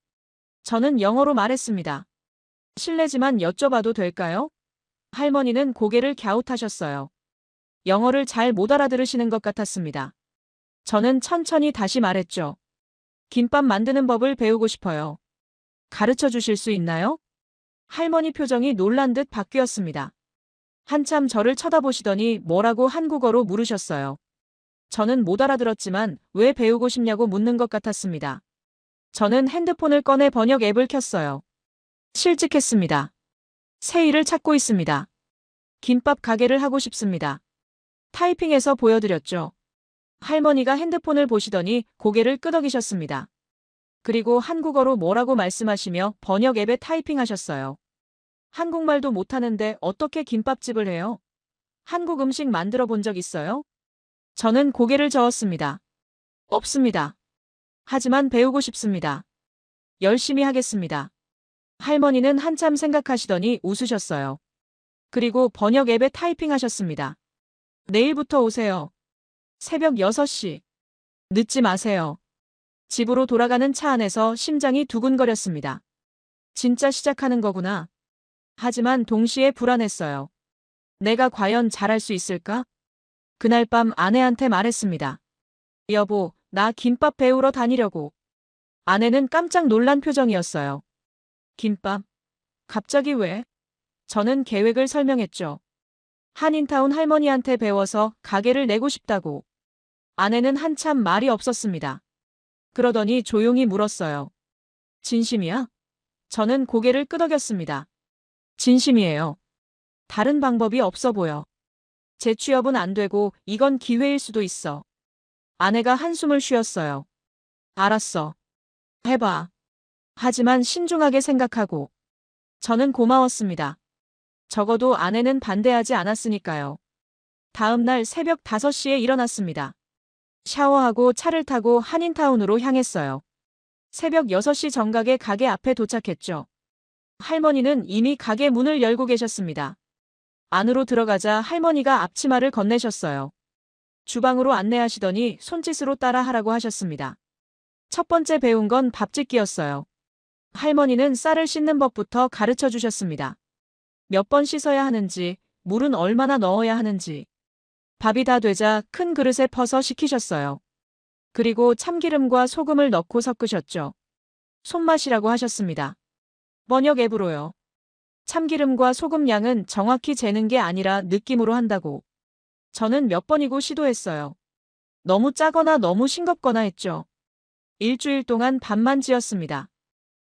저는 영어로 말했습니다. 실례지만 여쭤봐도 될까요? 할머니는 고개를 갸웃하셨어요. 영어를 잘 못 알아들으시는 것 같았습니다. 저는 천천히 다시 말했죠. 김밥 만드는 법을 배우고 싶어요. 가르쳐 주실 수 있나요? 할머니 표정이 놀란 듯 바뀌었습니다. 한참 저를 쳐다보시더니 뭐라고 한국어로 물으셨어요. 저는 못 알아들었지만 왜 배우고 싶냐고 묻는 것 같았습니다. 저는 핸드폰을 꺼내 번역 앱을 켰어요. 실직했습니다. 새 일을 찾고 있습니다. 김밥 가게를 하고 싶습니다. 타이핑해서 보여드렸죠. 할머니가 핸드폰을 보시더니 고개를 끄덕이셨습니다. 그리고 한국어로 뭐라고 말씀하시며 번역 앱에 타이핑하셨어요. 한국말도 못하는데 어떻게 김밥집을 해요? 한국 음식 만들어 본 적 있어요? 저는 고개를 저었습니다. 없습니다. 하지만 배우고 싶습니다. 열심히 하겠습니다. 할머니는 한참 생각하시더니 웃으셨어요. 그리고 번역 앱에 타이핑하셨습니다. 내일부터 오세요. 새벽 6시. 늦지 마세요. 집으로 돌아가는 차 안에서 심장이 두근거렸습니다. 진짜 시작하는 거구나. 하지만 동시에 불안했어요. 내가 과연 잘할 수 있을까? 그날 밤 아내한테 말했습니다. 여보, 나 김밥 배우러 다니려고. 아내는 깜짝 놀란 표정이었어요. 김밥? 갑자기 왜? 저는 계획을 설명했죠. 한인타운 할머니한테 배워서 가게를 내고 싶다고. 아내는 한참 말이 없었습니다. 그러더니 조용히 물었어요. 진심이야? 저는 고개를 끄덕였습니다. 진심이에요. 다른 방법이 없어 보여. 재취업은 안 되고 이건 기회일 수도 있어. 아내가 한숨을 쉬었어요. 알았어. 해봐. 하지만 신중하게 생각하고. 저는 고마웠습니다. 적어도 아내는 반대하지 않았으니까요. 다음 날 새벽 5시에 일어났습니다. 샤워하고 차를 타고 한인타운으로 향했어요. 새벽 6시 정각에 가게 앞에 도착했죠. 할머니는 이미 가게 문을 열고 계셨습니다. 안으로 들어가자 할머니가 앞치마를 건네셨어요. 주방으로 안내하시더니 손짓으로 따라 하라고 하셨습니다. 첫 번째 배운 건 밥짓기였어요. 할머니는 쌀을 씻는 법부터 가르쳐 주셨습니다. 몇 번 씻어야 하는지, 물은 얼마나 넣어야 하는지. 밥이 다 되자 큰 그릇에 퍼서 식히셨어요. 그리고 참기름과 소금을 넣고 섞으셨죠. 손맛이라고 하셨습니다. 번역 앱으로요. 참기름과 소금 양은 정확히 재는 게 아니라 느낌으로 한다고. 저는 몇 번이고 시도했어요. 너무 짜거나 너무 싱겁거나 했죠. 일주일 동안 밥만 지었습니다.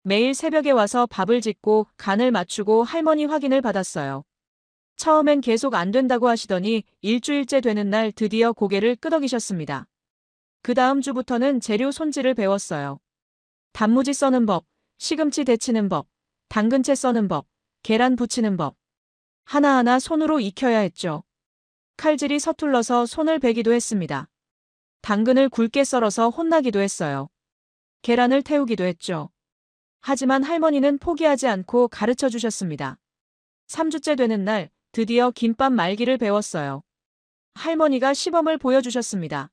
매일 새벽에 와서 밥을 짓고 간을 맞추고 할머니 확인을 받았어요. 처음엔 계속 안 된다고 하시더니 일주일째 되는 날 드디어 고개를 끄덕이셨습니다. 그 다음 주부터는 재료 손질을 배웠어요. 단무지 써는 법, 시금치 데치는 법, 당근채 써는 법, 계란 부치는 법. 하나하나 손으로 익혀야 했죠. 칼질이 서툴러서 손을 베기도 했습니다. 당근을 굵게 썰어서 혼나기도 했어요. 계란을 태우기도 했죠. 하지만 할머니는 포기하지 않고 가르쳐 주셨습니다. 3주째 되는 날 드디어 김밥 말기를 배웠어요. 할머니가 시범을 보여주셨습니다.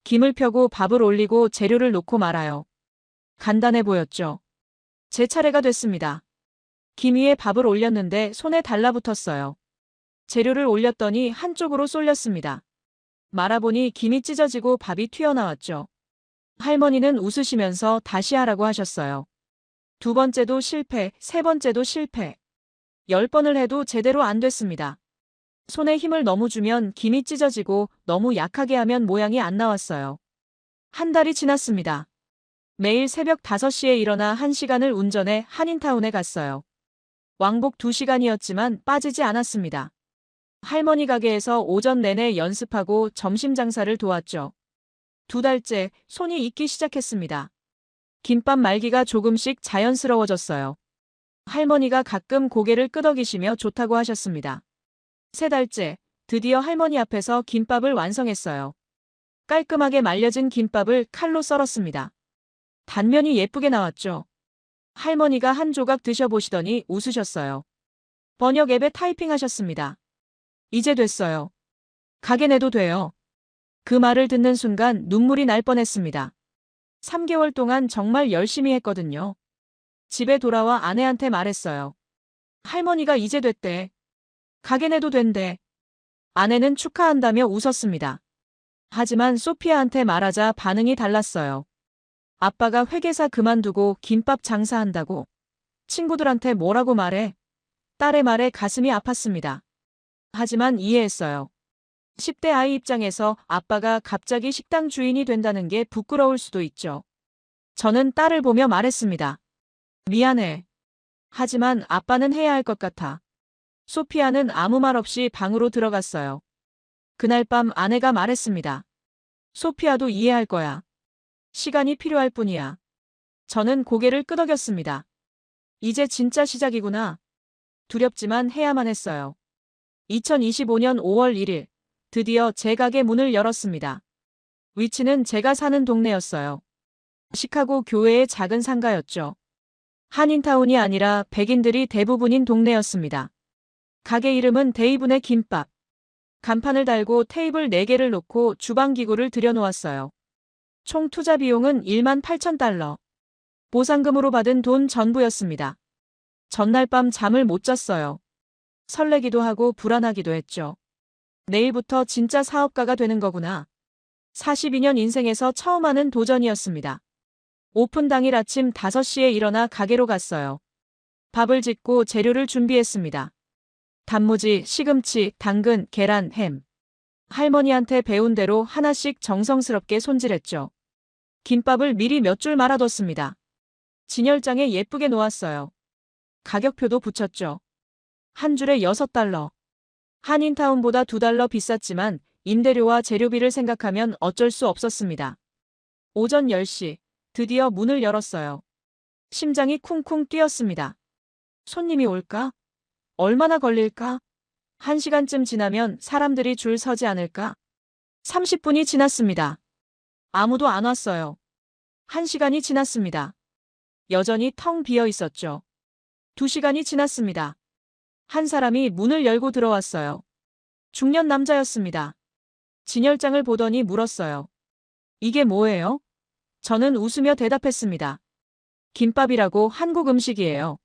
김을 펴고 밥을 올리고 재료를 놓고 말아요. 간단해 보였죠. 제 차례가 됐습니다. 김 위에 밥을 올렸는데 손에 달라붙었어요. 재료를 올렸더니 한쪽으로 쏠렸습니다. 말아보니 김이 찢어지고 밥이 튀어나왔죠. 할머니는 웃으시면서 다시 하라고 하셨어요. 두 번째도 실패, 세 번째도 실패. 10번을 해도 제대로 안 됐습니다. 손에 힘을 너무 주면 김이 찢어지고 너무 약하게 하면 모양이 안 나왔어요. 한 달이 지났습니다. 매일 새벽 5시에 일어나 1시간을 운전해 한인타운에 갔어요. 왕복 2시간이었지만 빠지지 않았습니다. 할머니 가게에서 오전 내내 연습하고 점심 장사를 도왔죠. 2달째 손이 익기 시작했습니다. 김밥 말기가 조금씩 자연스러워졌어요. 할머니가 가끔 고개를 끄덕이시며 좋다고 하셨습니다. 3달째, 드디어 할머니 앞에서 김밥을 완성했어요. 깔끔하게 말려진 김밥을 칼로 썰었습니다. 단면이 예쁘게 나왔죠. 할머니가 한 조각 드셔보시더니 웃으셨어요. 번역 앱에 타이핑하셨습니다. 이제 됐어요. 가게 내도 돼요. 그 말을 듣는 순간 눈물이 날 뻔했습니다. 3개월 동안 정말 열심히 했거든요. 집에 돌아와 아내한테 말했어요. 할머니가 이제 됐대. 가게 내도 된대. 아내는 축하한다며 웃었습니다. 하지만 소피아한테 말하자 반응이 달랐어요. 아빠가 회계사 그만두고 김밥 장사한다고. 친구들한테 뭐라고 말해. 딸의 말에 가슴이 아팠습니다. 하지만 이해했어요. 10대 아이 입장에서 아빠가 갑자기 식당 주인이 된다는 게 부끄러울 수도 있죠. 저는 딸을 보며 말했습니다. 미안해. 하지만 아빠는 해야 할 것 같아. 소피아는 아무 말 없이 방으로 들어갔어요. 그날 밤 아내가 말했습니다. 소피아도 이해할 거야. 시간이 필요할 뿐이야. 저는 고개를 끄덕였습니다. 이제 진짜 시작이구나. 두렵지만 해야만 했어요. 2025년 5월 1일, 드디어 제 가게 문을 열었습니다. 위치는 제가 사는 동네였어요. 시카고 교외의 작은 상가였죠. 한인타운이 아니라 백인들이 대부분인 동네였습니다. 가게 이름은 데이분의 김밥. 간판을 달고 테이블 4개를 놓고 주방기구를 들여놓았어요. 총 투자 비용은 18,000달러. 보상금으로 받은 돈 전부였습니다. 전날 밤 잠을 못 잤어요. 설레기도 하고 불안하기도 했죠. 내일부터 진짜 사업가가 되는 거구나. 42년 인생에서 처음 하는 도전이었습니다. 오픈 당일 아침 5시에 일어나 가게로 갔어요. 밥을 짓고 재료를 준비했습니다. 단무지, 시금치, 당근, 계란, 햄. 할머니한테 배운 대로 하나씩 정성스럽게 손질했죠. 김밥을 미리 몇 줄 말아뒀습니다. 진열장에 예쁘게 놓았어요. 가격표도 붙였죠. 한 줄에 6달러. 한인타운보다 2달러 비쌌지만 임대료와 재료비를 생각하면 어쩔 수 없었습니다. 오전 10시, 드디어 문을 열었어요. 심장이 쿵쿵 뛰었습니다. 손님이 올까? 얼마나 걸릴까? 1시간쯤 지나면 사람들이 줄 서지 않을까? 30분이 지났습니다. 아무도 안 왔어요. 1시간이 지났습니다. 여전히 텅 비어 있었죠. 2시간이 지났습니다. 한 사람이 문을 열고 들어왔어요. 중년 남자였습니다. 진열장을 보더니 물었어요. 이게 뭐예요? 저는 웃으며 대답했습니다. 김밥이라고 한국 음식이에요.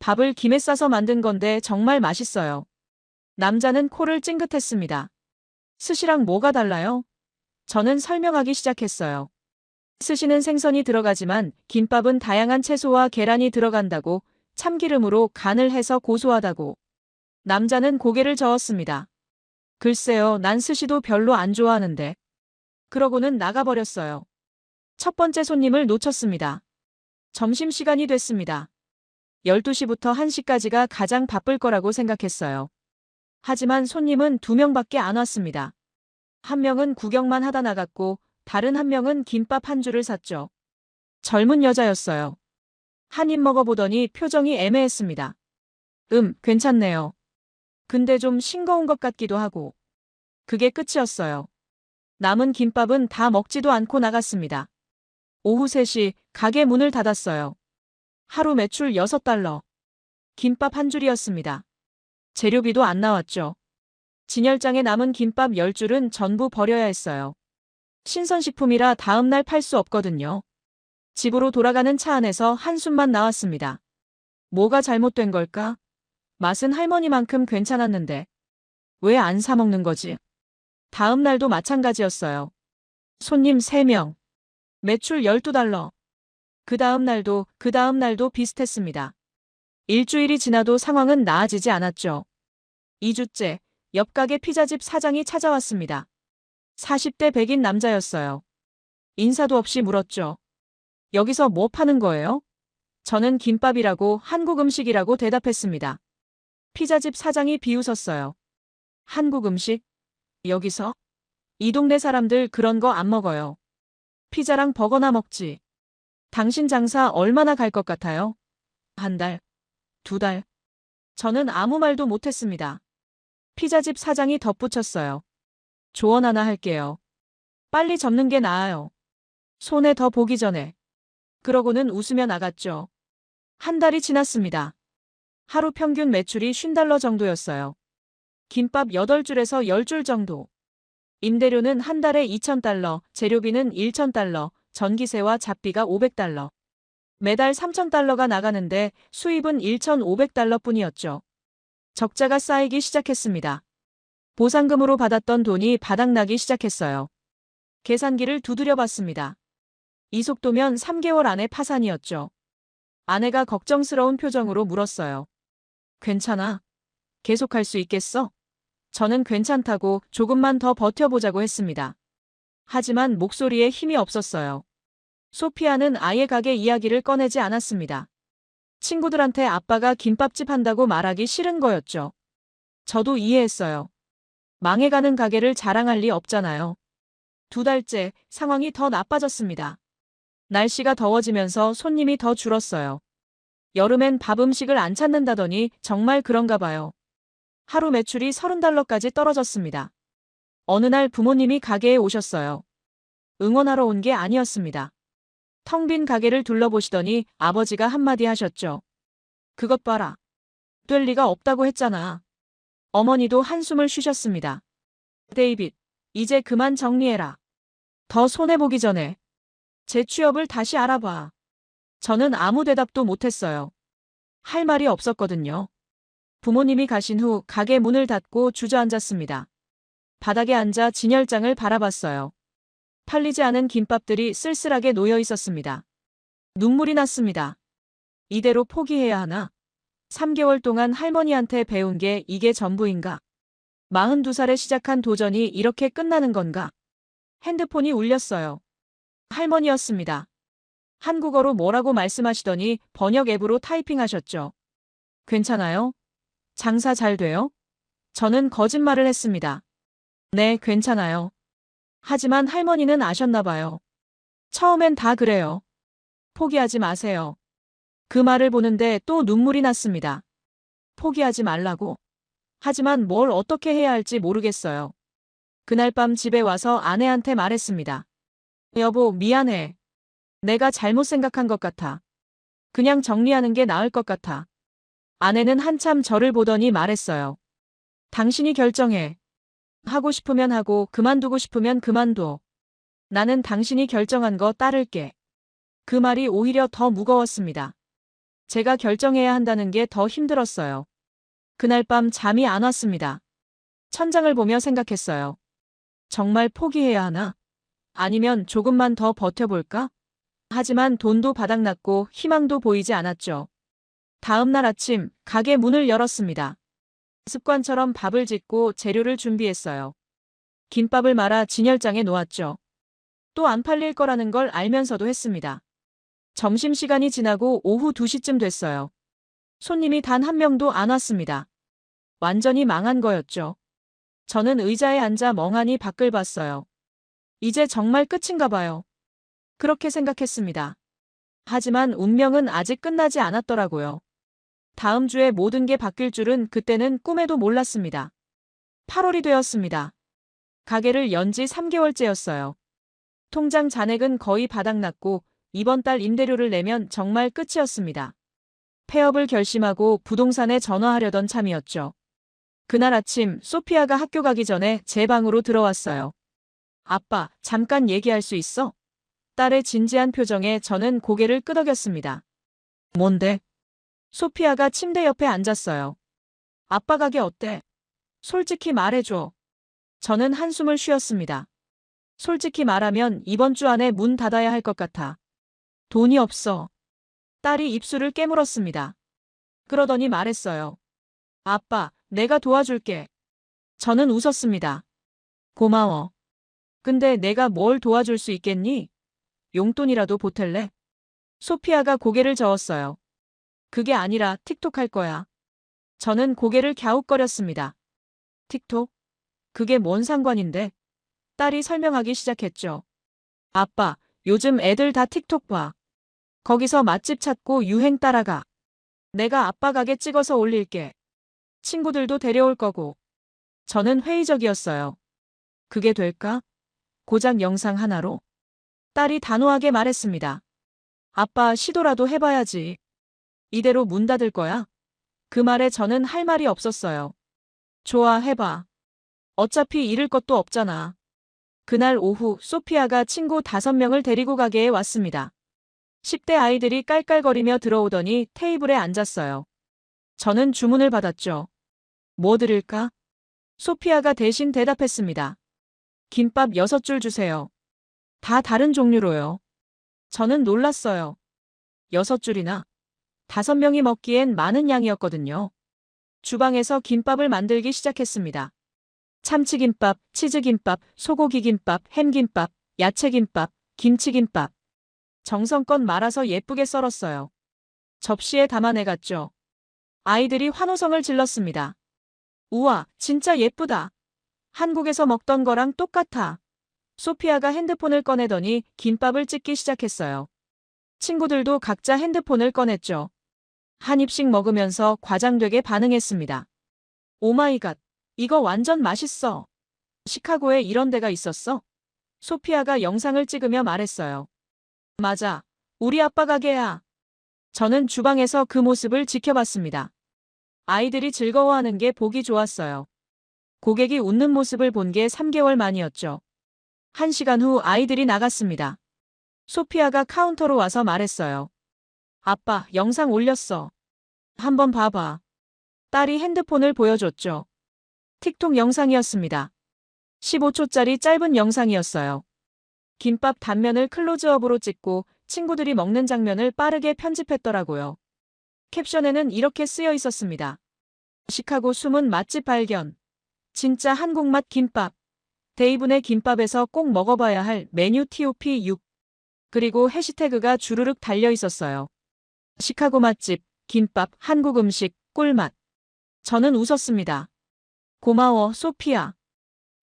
밥을 김에 싸서 만든 건데 정말 맛있어요. 남자는 코를 찡긋했습니다. 스시랑 뭐가 달라요? 저는 설명하기 시작했어요. 스시는 생선이 들어가지만 김밥은 다양한 채소와 계란이 들어간다고, 참기름으로 간을 해서 고소하다고. 남자는 고개를 저었습니다. 글쎄요, 난 스시도 별로 안 좋아하는데. 그러고는 나가버렸어요. 첫 번째 손님을 놓쳤습니다. 점심시간이 됐습니다. 12시부터 1시까지가 가장 바쁠 거라고 생각했어요. 하지만 손님은 2명밖에 안 왔습니다. 한 명은 구경만 하다 나갔고 다른 한 명은 김밥 한 줄을 샀죠. 젊은 여자였어요. 한 입 먹어보더니 표정이 애매했습니다. 괜찮네요. 근데 좀 싱거운 것 같기도 하고. 그게 끝이었어요. 남은 김밥은 다 먹지도 않고 나갔습니다. 오후 3시 가게 문을 닫았어요. 하루 매출 6달러. 김밥 한 줄이었습니다. 재료비도 안 나왔죠. 진열장에 남은 김밥 10줄은 전부 버려야 했어요. 신선식품이라 다음날 팔 수 없거든요. 집으로 돌아가는 차 안에서 한숨만 나왔습니다. 뭐가 잘못된 걸까? 맛은 할머니만큼 괜찮았는데. 왜 안 사 먹는 거지? 다음 날도 마찬가지였어요. 손님 3명. 매출 12달러. 그 다음 날도 비슷했습니다. 일주일이 지나도 상황은 나아지지 않았죠. 2주째, 옆 가게 피자집 사장이 찾아왔습니다. 40대 백인 남자였어요. 인사도 없이 물었죠. 여기서 뭐 파는 거예요? 저는 김밥이라고 한국 음식이라고 대답했습니다. 피자집 사장이 비웃었어요. 한국 음식? 여기서? 이 동네 사람들 그런 거 안 먹어요. 피자랑 버거나 먹지. 당신 장사 얼마나 갈 것 같아요? 1달, 2달. 저는 아무 말도 못했습니다. 피자집 사장이 덧붙였어요. 조언 하나 할게요. 빨리 접는 게 나아요. 손에 더 보기 전에. 그러고는 웃으며 나갔죠. 한 달이 지났습니다. 하루 평균 매출이 $50 정도였어요. 김밥 8줄에서 10줄 정도. 임대료는 한 달에 $2,000, 재료비는 $1,000, 전기세와 잡비가 $500. 매달 $3,000가 나가는데 수입은 $1,500 뿐이었죠. 적자가 쌓이기 시작했습니다. 보상금으로 받았던 돈이 바닥나기 시작했어요. 계산기를 두드려 봤습니다. 이 속도면 3개월 안에 파산이었죠. 아내가 걱정스러운 표정으로 물었어요. 괜찮아? 계속할 수 있겠어? 저는 괜찮다고 조금만 더 버텨보자고 했습니다. 하지만 목소리에 힘이 없었어요. 소피아는 아예 가게 이야기를 꺼내지 않았습니다. 친구들한테 아빠가 김밥집 한다고 말하기 싫은 거였죠. 저도 이해했어요. 망해가는 가게를 자랑할 리 없잖아요. 2달째 상황이 더 나빠졌습니다. 날씨가 더워지면서 손님이 더 줄었어요. 여름엔 밥 음식을 안 찾는다더니 정말 그런가 봐요. 하루 매출이 $30까지 떨어졌습니다. 어느 날 부모님이 가게에 오셨어요. 응원하러 온 게 아니었습니다. 텅 빈 가게를 둘러보시더니 아버지가 한마디 하셨죠. 그것 봐라. 될 리가 없다고 했잖아. 어머니도 한숨을 쉬셨습니다. 데이빗, 이제 그만 정리해라. 더 손해보기 전에. 제 취업을 다시 알아봐. 저는 아무 대답도 못했어요. 할 말이 없었거든요. 부모님이 가신 후 가게 문을 닫고 주저앉았습니다. 바닥에 앉아 진열장을 바라봤어요. 팔리지 않은 김밥들이 쓸쓸하게 놓여 있었습니다. 눈물이 났습니다. 이대로 포기해야 하나? 3개월 동안 할머니한테 배운 게 이게 전부인가? 42살에 시작한 도전이 이렇게 끝나는 건가? 핸드폰이 울렸어요. 할머니였습니다. 한국어로 뭐라고 말씀하시더니 번역 앱으로 타이핑하셨죠. 괜찮아요? 장사 잘 돼요? 저는 거짓말을 했습니다. 네, 괜찮아요. 하지만 할머니는 아셨나 봐요. 처음엔 다 그래요. 포기하지 마세요. 그 말을 보는데 또 눈물이 났습니다. 포기하지 말라고. 하지만 뭘 어떻게 해야 할지 모르겠어요. 그날 밤 집에 와서 아내한테 말했습니다. 여보, 미안해. 내가 잘못 생각한 것 같아. 그냥 정리하는 게 나을 것 같아. 아내는 한참 저를 보더니 말했어요. 당신이 결정해. 하고 싶으면 하고 그만두고 싶으면 그만둬. 나는 당신이 결정한 거 따를게. 그 말이 오히려 더 무거웠습니다. 제가 결정해야 한다는 게 더 힘들었어요. 그날 밤 잠이 안 왔습니다. 천장을 보며 생각했어요. 정말 포기해야 하나? 아니면 조금만 더 버텨볼까? 하지만 돈도 바닥났고 희망도 보이지 않았죠. 다음 날 아침 가게 문을 열었습니다. 습관처럼 밥을 짓고 재료를 준비했어요. 김밥을 말아 진열장에 놓았죠. 또 안 팔릴 거라는 걸 알면서도 했습니다. 점심시간이 지나고 오후 2시쯤 됐어요. 손님이 단 한 명도 안 왔습니다. 완전히 망한 거였죠. 저는 의자에 앉아 멍하니 밖을 봤어요. 이제 정말 끝인가 봐요. 그렇게 생각했습니다. 하지만 운명은 아직 끝나지 않았더라고요. 다음 주에 모든 게 바뀔 줄은 그때는 꿈에도 몰랐습니다. 8월이 되었습니다. 가게를 연 지 3개월째였어요. 통장 잔액은 거의 바닥났고 이번 달 임대료를 내면 정말 끝이었습니다. 폐업을 결심하고 부동산에 전화하려던 참이었죠. 그날 아침 소피아가 학교 가기 전에 제 방으로 들어왔어요. 아빠, 잠깐 얘기할 수 있어? 딸의 진지한 표정에 저는 고개를 끄덕였습니다. 뭔데? 소피아가 침대 옆에 앉았어요. 아빠 가게 어때? 솔직히 말해줘. 저는 한숨을 쉬었습니다. 솔직히 말하면 이번 주 안에 문 닫아야 할 것 같아. 돈이 없어. 딸이 입술을 깨물었습니다. 그러더니 말했어요. 아빠, 내가 도와줄게. 저는 웃었습니다. 고마워. 근데 내가 뭘 도와줄 수 있겠니? 용돈이라도 보탤래? 소피아가 고개를 저었어요. 그게 아니라 틱톡 할 거야. 저는 고개를 갸웃거렸습니다. 틱톡? 그게 뭔 상관인데? 딸이 설명하기 시작했죠. 아빠, 요즘 애들 다 틱톡 봐. 거기서 맛집 찾고 유행 따라가. 내가 아빠 가게 찍어서 올릴게. 친구들도 데려올 거고. 저는 회의적이었어요. 그게 될까? 고작 영상 하나로? 딸이 단호하게 말했습니다. 아빠, 시도라도 해봐야지. 이대로 문 닫을 거야? 그 말에 저는 할 말이 없었어요. 좋아, 해봐. 어차피 잃을 것도 없잖아. 그날 오후 소피아가 친구 5명을 데리고 가게에 왔습니다. 10대 아이들이 깔깔거리며 들어오더니 테이블에 앉았어요. 저는 주문을 받았죠. 뭐 드릴까? 소피아가 대신 대답했습니다. 김밥 6줄 주세요. 다 다른 종류로요. 저는 놀랐어요. 6줄이나? 5명이 먹기엔 많은 양이었거든요. 주방에서 김밥을 만들기 시작했습니다. 참치김밥, 치즈김밥, 소고기김밥, 햄김밥, 야채김밥, 김치김밥. 정성껏 말아서 예쁘게 썰었어요. 접시에 담아내갔죠. 아이들이 환호성을 질렀습니다. 우와, 진짜 예쁘다. 한국에서 먹던 거랑 똑같아. 소피아가 핸드폰을 꺼내더니 김밥을 찍기 시작했어요. 친구들도 각자 핸드폰을 꺼냈죠. 한 입씩 먹으면서 과장되게 반응했습니다. 오마이갓, 이거 완전 맛있어. 시카고에 이런 데가 있었어? 소피아가 영상을 찍으며 말했어요. 맞아. 우리 아빠 가게야. 저는 주방에서 그 모습을 지켜봤습니다. 아이들이 즐거워하는 게 보기 좋았어요. 고객이 웃는 모습을 본 게 3개월 만이었죠. 1시간 후 아이들이 나갔습니다. 소피아가 카운터로 와서 말했어요. 아빠, 영상 올렸어. 한번 봐봐. 딸이 핸드폰을 보여줬죠. 틱톡 영상이었습니다. 15초짜리 짧은 영상이었어요. 김밥 단면을 클로즈업으로 찍고 친구들이 먹는 장면을 빠르게 편집했더라고요. 캡션에는 이렇게 쓰여 있었습니다. 시카고 숨은 맛집 발견. 진짜 한국맛 김밥. 데이븐의 김밥에서 꼭 먹어봐야 할 메뉴 TOP6. 그리고 해시태그가 주르륵 달려 있었어요. 시카고 맛집, 김밥, 한국 음식, 꿀맛. 저는 웃었습니다. 고마워, 소피아.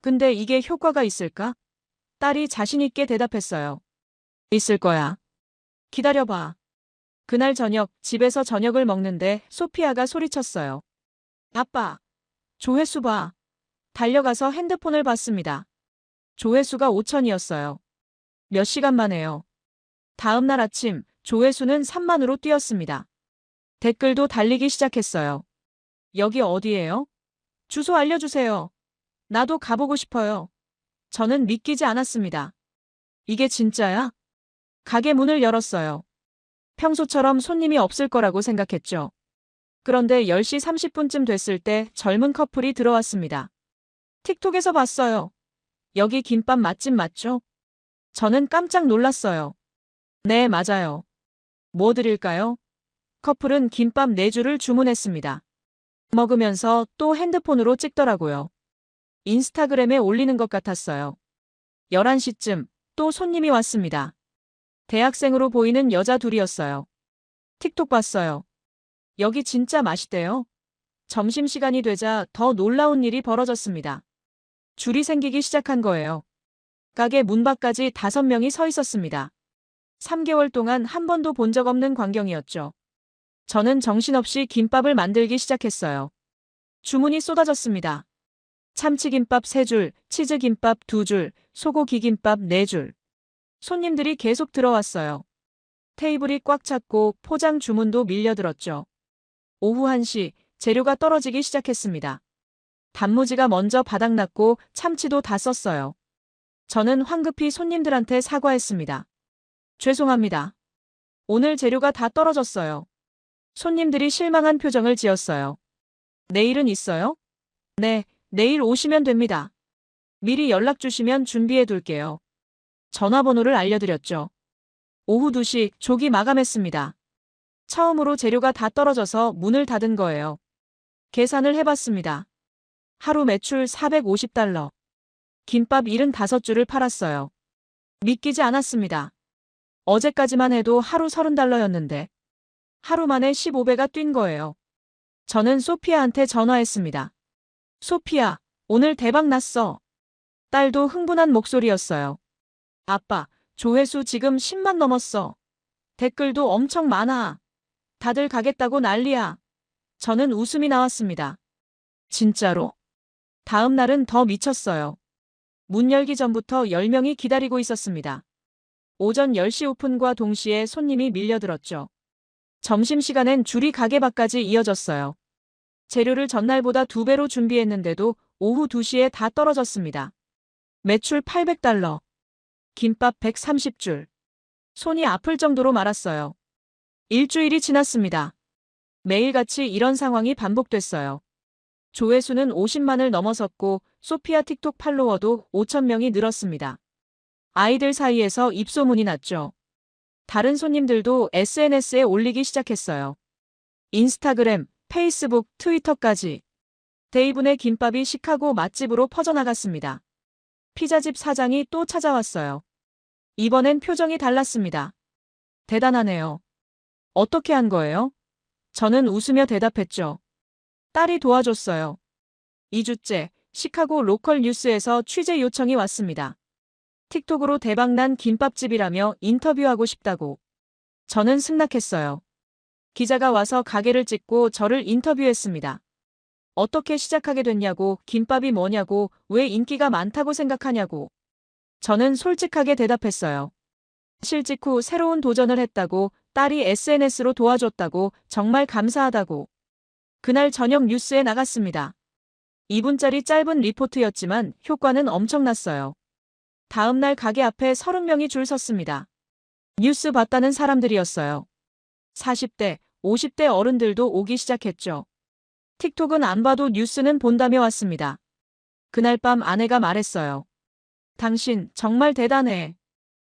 근데 이게 효과가 있을까? 딸이 자신있게 대답했어요. 있을 거야. 기다려봐. 그날 저녁, 집에서 저녁을 먹는데 소피아가 소리쳤어요. 아빠, 조회수 봐. 달려가서 핸드폰을 봤습니다. 조회수가 5천이었어요. 몇 시간 만에요. 다음 날 아침, 조회수는 3만으로 뛰었습니다. 댓글도 달리기 시작했어요. 여기 어디예요? 주소 알려주세요. 나도 가보고 싶어요. 저는 믿기지 않았습니다. 이게 진짜야? 가게 문을 열었어요. 평소처럼 손님이 없을 거라고 생각했죠. 그런데 10시 30분쯤 됐을 때 젊은 커플이 들어왔습니다. 틱톡에서 봤어요. 여기 김밥 맛집 맞죠? 저는 깜짝 놀랐어요. 네, 맞아요. 뭐 드릴까요? 커플은 김밥 4줄을 주문했습니다. 먹으면서 또 핸드폰으로 찍더라고요. 인스타그램에 올리는 것 같았어요. 11시쯤 또 손님이 왔습니다. 대학생으로 보이는 여자 둘이었어요. 틱톡 봤어요. 여기 진짜 맛있대요. 점심시간이 되자 더 놀라운 일이 벌어졌습니다. 줄이 생기기 시작한 거예요. 가게 문 밖까지 5명이 서 있었습니다. 3개월 동안 한 번도 본 적 없는 광경이었죠. 저는 정신없이 김밥을 만들기 시작했어요. 주문이 쏟아졌습니다. 참치김밥 3줄, 치즈김밥 2줄, 소고기김밥 4줄. 손님들이 계속 들어왔어요. 테이블이 꽉 찼고 포장 주문도 밀려들었죠. 오후 1시, 재료가 떨어지기 시작했습니다. 단무지가 먼저 바닥났고 참치도 다 썼어요. 저는 황급히 손님들한테 사과했습니다. 죄송합니다. 오늘 재료가 다 떨어졌어요. 손님들이 실망한 표정을 지었어요. 내일은 있어요? 네, 내일 오시면 됩니다. 미리 연락 주시면 준비해 둘게요. 전화번호를 알려드렸죠. 오후 2시 조기 마감했습니다. 처음으로 재료가 다 떨어져서 문을 닫은 거예요. 계산을 해봤습니다. 하루 매출 450달러. 김밥 75줄을 팔았어요. 믿기지 않았습니다. 어제까지만 해도 하루 30달러였는데 하루 만에 15배가 뛴 거예요. 저는 소피아한테 전화했습니다. 소피아, 오늘 대박 났어. 딸도 흥분한 목소리였어요. 아빠, 조회수 지금 10만 넘었어. 댓글도 엄청 많아. 다들 가겠다고 난리야. 저는 웃음이 나왔습니다. 진짜로? 다음 날은 더 미쳤어요. 문 열기 전부터 10명이 기다리고 있었습니다. 오전 10시 오픈과 동시에 손님이 밀려들었죠. 점심시간엔 줄이 가게 밖까지 이어졌어요. 재료를 전날보다 2배로 준비했는데도 오후 2시에 다 떨어졌습니다. 매출 800달러. 김밥 130줄. 손이 아플 정도로 말았어요. 일주일이 지났습니다. 매일같이 이런 상황이 반복됐어요. 조회수는 50만을 넘어섰고 소피아 틱톡 팔로워도 5,000명이 늘었습니다. 아이들 사이에서 입소문이 났죠. 다른 손님들도 SNS에 올리기 시작했어요. 인스타그램, 페이스북, 트위터까지. 데이분의 김밥이 시카고 맛집으로 퍼져나갔습니다. 피자집 사장이 또 찾아왔어요. 이번엔 표정이 달랐습니다. 대단하네요. 어떻게 한 거예요? 저는 웃으며 대답했죠. 딸이 도와줬어요. 2주째 시카고 로컬 뉴스에서 취재 요청이 왔습니다. 틱톡으로 대박난 김밥집이라며 인터뷰하고 싶다고. 저는 승낙했어요. 기자가 와서 가게를 찍고 저를 인터뷰했습니다. 어떻게 시작하게 됐냐고, 김밥이 뭐냐고, 왜 인기가 많다고 생각하냐고. 저는 솔직하게 대답했어요. 실직 후 새로운 도전을 했다고, 딸이 SNS로 도와줬다고, 정말 감사하다고. 그날 저녁 뉴스에 나갔습니다. 2분짜리 짧은 리포트였지만 효과는 엄청났어요. 다음 날 가게 앞에 30명이 줄 섰습니다. 뉴스 봤다는 사람들이었어요. 40대, 50대 어른들도 오기 시작했죠. 틱톡은 안 봐도 뉴스는 본다며 왔습니다. 그날 밤 아내가 말했어요. 당신 정말 대단해.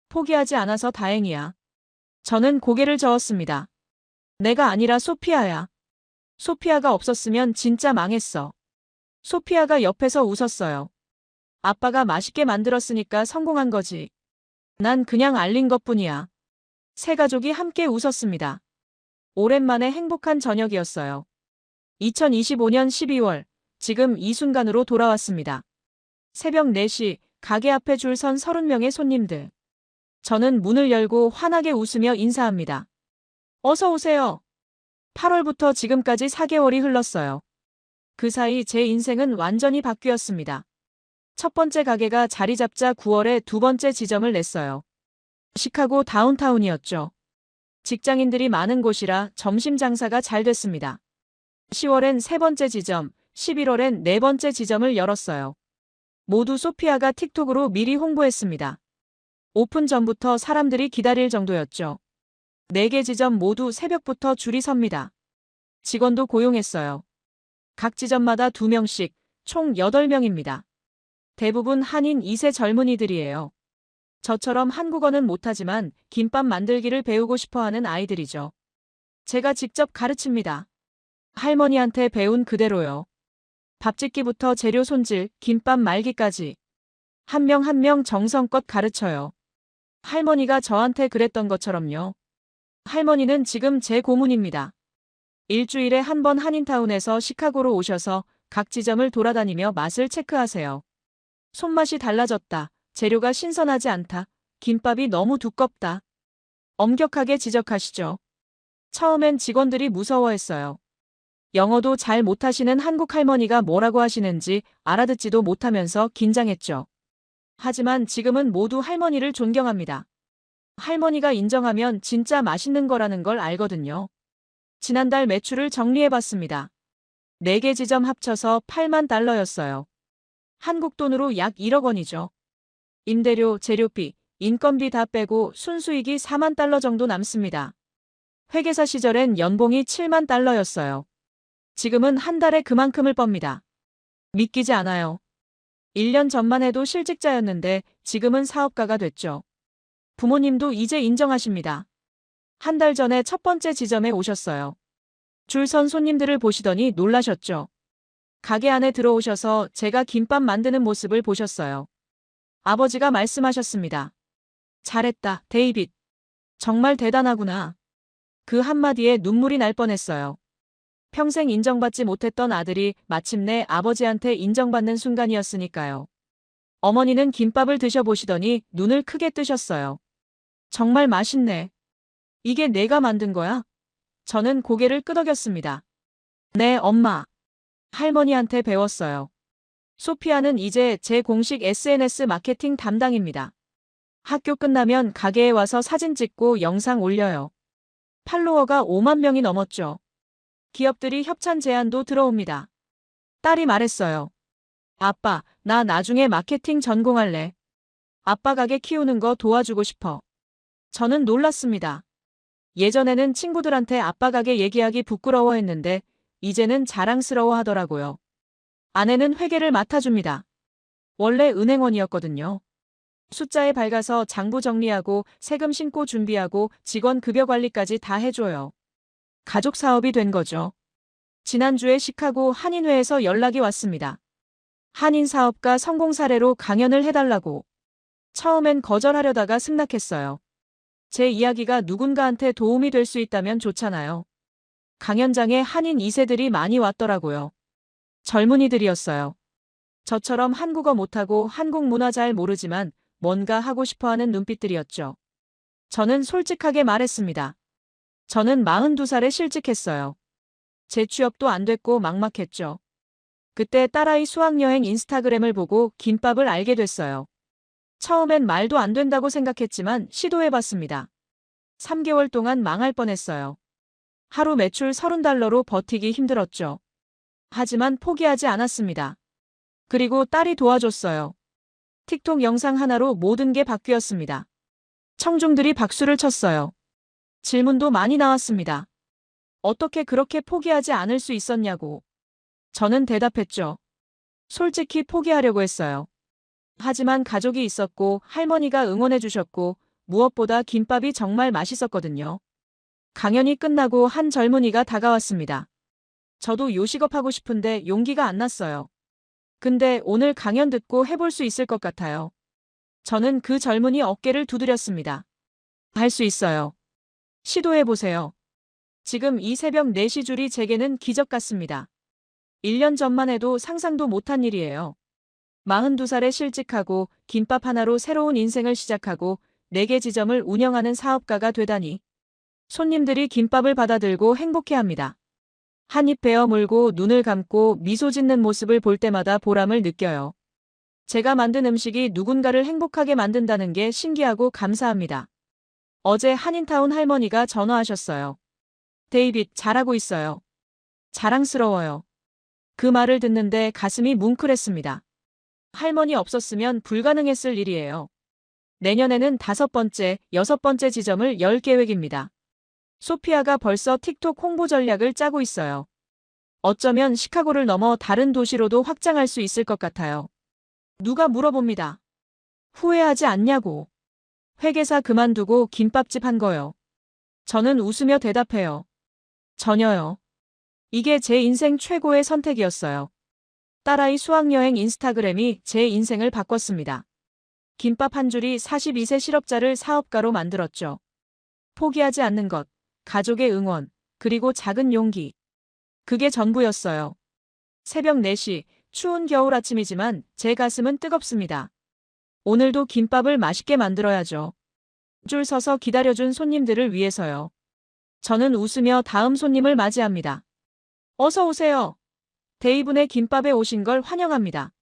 포기하지 않아서 다행이야. 저는 고개를 저었습니다. 내가 아니라 소피아야. 소피아가 없었으면 진짜 망했어. 소피아가 옆에서 웃었어요. 아빠가 맛있게 만들었으니까 성공한 거지. 난 그냥 알린 것뿐이야. 세 가족이 함께 웃었습니다. 오랜만에 행복한 저녁이었어요. 2025년 12월, 지금 이 순간으로 돌아왔습니다. 새벽 4시, 가게 앞에 줄 선 30명의 손님들. 저는 문을 열고 환하게 웃으며 인사합니다. 어서 오세요. 8월부터 지금까지 4개월이 흘렀어요. 그 사이 제 인생은 완전히 바뀌었습니다. 첫 번째 가게가 자리 잡자 9월에 두 번째 지점을 냈어요. 시카고 다운타운이었죠. 직장인들이 많은 곳이라 점심 장사가 잘 됐습니다. 10월엔 세 번째 지점, 11월엔 네 번째 지점을 열었어요. 모두 소피아가 틱톡으로 미리 홍보했습니다. 오픈 전부터 사람들이 기다릴 정도였죠. 4개 지점 모두 새벽부터 줄이 섭니다. 직원도 고용했어요. 각 지점마다 2명씩, 총 8명입니다. 대부분 한인 2세 젊은이들이에요. 저처럼 한국어는 못하지만 김밥 만들기를 배우고 싶어하는 아이들이죠. 제가 직접 가르칩니다. 할머니한테 배운 그대로요. 밥 짓기부터 재료 손질, 김밥 말기까지. 한 명 한 명 정성껏 가르쳐요. 할머니가 저한테 그랬던 것처럼요. 할머니는 지금 제 고문입니다. 일주일에 한 번 한인타운에서 시카고로 오셔서 각 지점을 돌아다니며 맛을 체크하세요. 손맛이 달라졌다. 재료가 신선하지 않다. 김밥이 너무 두껍다. 엄격하게 지적하시죠. 처음엔 직원들이 무서워했어요. 영어도 잘 못하시는 한국 할머니가 뭐라고 하시는지 알아듣지도 못하면서 긴장했죠. 하지만 지금은 모두 할머니를 존경합니다. 할머니가 인정하면 진짜 맛있는 거라는 걸 알거든요. 지난달 매출을 정리해봤습니다. 4개 지점 합쳐서 8만 달러였어요. 한국 돈으로 약 1억 원이죠. 임대료, 재료비, 인건비 다 빼고 순수익이 4만 달러 정도 남습니다. 회계사 시절엔 연봉이 7만 달러였어요. 지금은 한 달에 그만큼을 멉니다. 믿기지 않아요. 1년 전만 해도 실직자였는데 지금은 사업가가 됐죠. 부모님도 이제 인정하십니다. 한 달 전에 첫 번째 지점에 오셨어요. 줄 선 손님들을 보시더니 놀라셨죠. 가게 안에 들어오셔서 제가 김밥 만드는 모습을 보셨어요. 아버지가 말씀하셨습니다. 잘했다, 데이빗. 정말 대단하구나. 그 한마디에 눈물이 날 뻔했어요. 평생 인정받지 못했던 아들이 마침내 아버지한테 인정받는 순간이었으니까요. 어머니는 김밥을 드셔보시더니 눈을 크게 뜨셨어요. 정말 맛있네. 이게 내가 만든 거야? 저는 고개를 끄덕였습니다. 네, 엄마. 할머니한테 배웠어요. 소피아는 이제 제 공식 SNS 마케팅 담당입니다. 학교 끝나면 가게에 와서 사진 찍고 영상 올려요. 팔로워가 5만 명이 넘었죠. 기업들이 협찬 제안도 들어옵니다. 딸이 말했어요. 아빠, 나 나중에 마케팅 전공할래. 아빠 가게 키우는 거 도와주고 싶어. 저는 놀랐습니다. 예전에는 친구들한테 아빠 가게 얘기하기 부끄러워했는데 이제는 자랑스러워 하더라고요. 아내는 회계를 맡아줍니다. 원래 은행원이었거든요. 숫자에 밝아서 장부 정리하고 세금 신고 준비하고 직원 급여 관리까지 다 해줘요. 가족 사업이 된 거죠. 지난주에 시카고 한인회에서 연락이 왔습니다. 한인 사업가 성공 사례로 강연을 해달라고. 처음엔 거절하려다가 승낙했어요. 제 이야기가 누군가한테 도움이 될 수 있다면 좋잖아요. 강연장에 한인 2세들이 많이 왔더라고요. 젊은이들이었어요. 저처럼 한국어 못하고 한국 문화 잘 모르지만 뭔가 하고 싶어하는 눈빛들이었죠. 저는 솔직하게 말했습니다. 저는 42살에 실직했어요. 제 취업도 안 됐고 막막했죠. 그때 딸아이 수학여행 인스타그램을 보고 김밥을 알게 됐어요. 처음엔 말도 안 된다고 생각했지만 시도해봤습니다. 3개월 동안 망할 뻔했어요. 하루 매출 $30로 버티기 힘들었죠. 하지만 포기하지 않았습니다. 그리고 딸이 도와줬어요. 틱톡 영상 하나로 모든 게 바뀌었습니다. 청중들이 박수를 쳤어요. 질문도 많이 나왔습니다. 어떻게 그렇게 포기하지 않을 수 있었냐고. 저는 대답했죠. 솔직히 포기하려고 했어요. 하지만 가족이 있었고 할머니가 응원해 주셨고 무엇보다 김밥이 정말 맛있었거든요. 강연이 끝나고 한 젊은이가 다가왔습니다. 저도 요식업하고 싶은데 용기가 안 났어요. 근데 오늘 강연 듣고 해볼 수 있을 것 같아요. 저는 그 젊은이 어깨를 두드렸습니다. 할 수 있어요. 시도해보세요. 지금 이 새벽 4시 줄이 제게는 기적 같습니다. 1년 전만 해도 상상도 못한 일이에요. 42살에 실직하고 김밥 하나로 새로운 인생을 시작하고 4개 지점을 운영하는 사업가가 되다니. 손님들이 김밥을 받아들고 행복해합니다. 한 입 베어 물고 눈을 감고 미소 짓는 모습을 볼 때마다 보람을 느껴요. 제가 만든 음식이 누군가를 행복하게 만든다는 게 신기하고 감사합니다. 어제 한인타운 할머니가 전화하셨어요. 데이빗, 잘하고 있어요. 자랑스러워요. 그 말을 듣는데 가슴이 뭉클했습니다. 할머니 없었으면 불가능했을 일이에요. 내년에는 5번째, 6번째 지점을 열 계획입니다. 소피아가 벌써 틱톡 홍보 전략을 짜고 있어요. 어쩌면 시카고를 넘어 다른 도시로도 확장할 수 있을 것 같아요. 누가 물어봅니다. 후회하지 않냐고. 회계사 그만두고 김밥집 한 거요. 저는 웃으며 대답해요. 전혀요. 이게 제 인생 최고의 선택이었어요. 딸아이 수학여행 인스타그램이 제 인생을 바꿨습니다. 김밥 한 줄이 42세 실업자를 사업가로 만들었죠. 포기하지 않는 것, 가족의 응원, 그리고 작은 용기. 그게 전부였어요. 새벽 4시, 추운 겨울 아침이지만 제 가슴은 뜨겁습니다. 오늘도 김밥을 맛있게 만들어야죠. 줄 서서 기다려준 손님들을 위해서요. 저는 웃으며 다음 손님을 맞이합니다. 어서 오세요. 데이분의 김밥에 오신 걸 환영합니다.